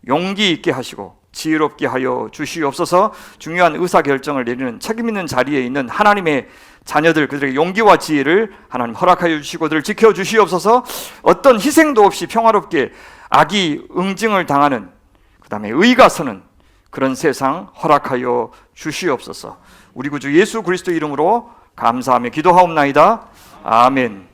용기 있게 하시고 지혜롭게 하여 주시옵소서. 중요한 의사결정을 내리는 책임 있는 자리에 있는 하나님의 자녀들, 그들에게 용기와 지혜를 하나님 허락하여 주시고 그들을 지켜주시옵소서. 어떤 희생도 없이 평화롭게 악이 응징을 당하는, 그 다음에 의가 서는 그런 세상 허락하여 주시옵소서. 우리 구주 예수 그리스도 이름으로 감사하며 기도하옵나이다. 아멘.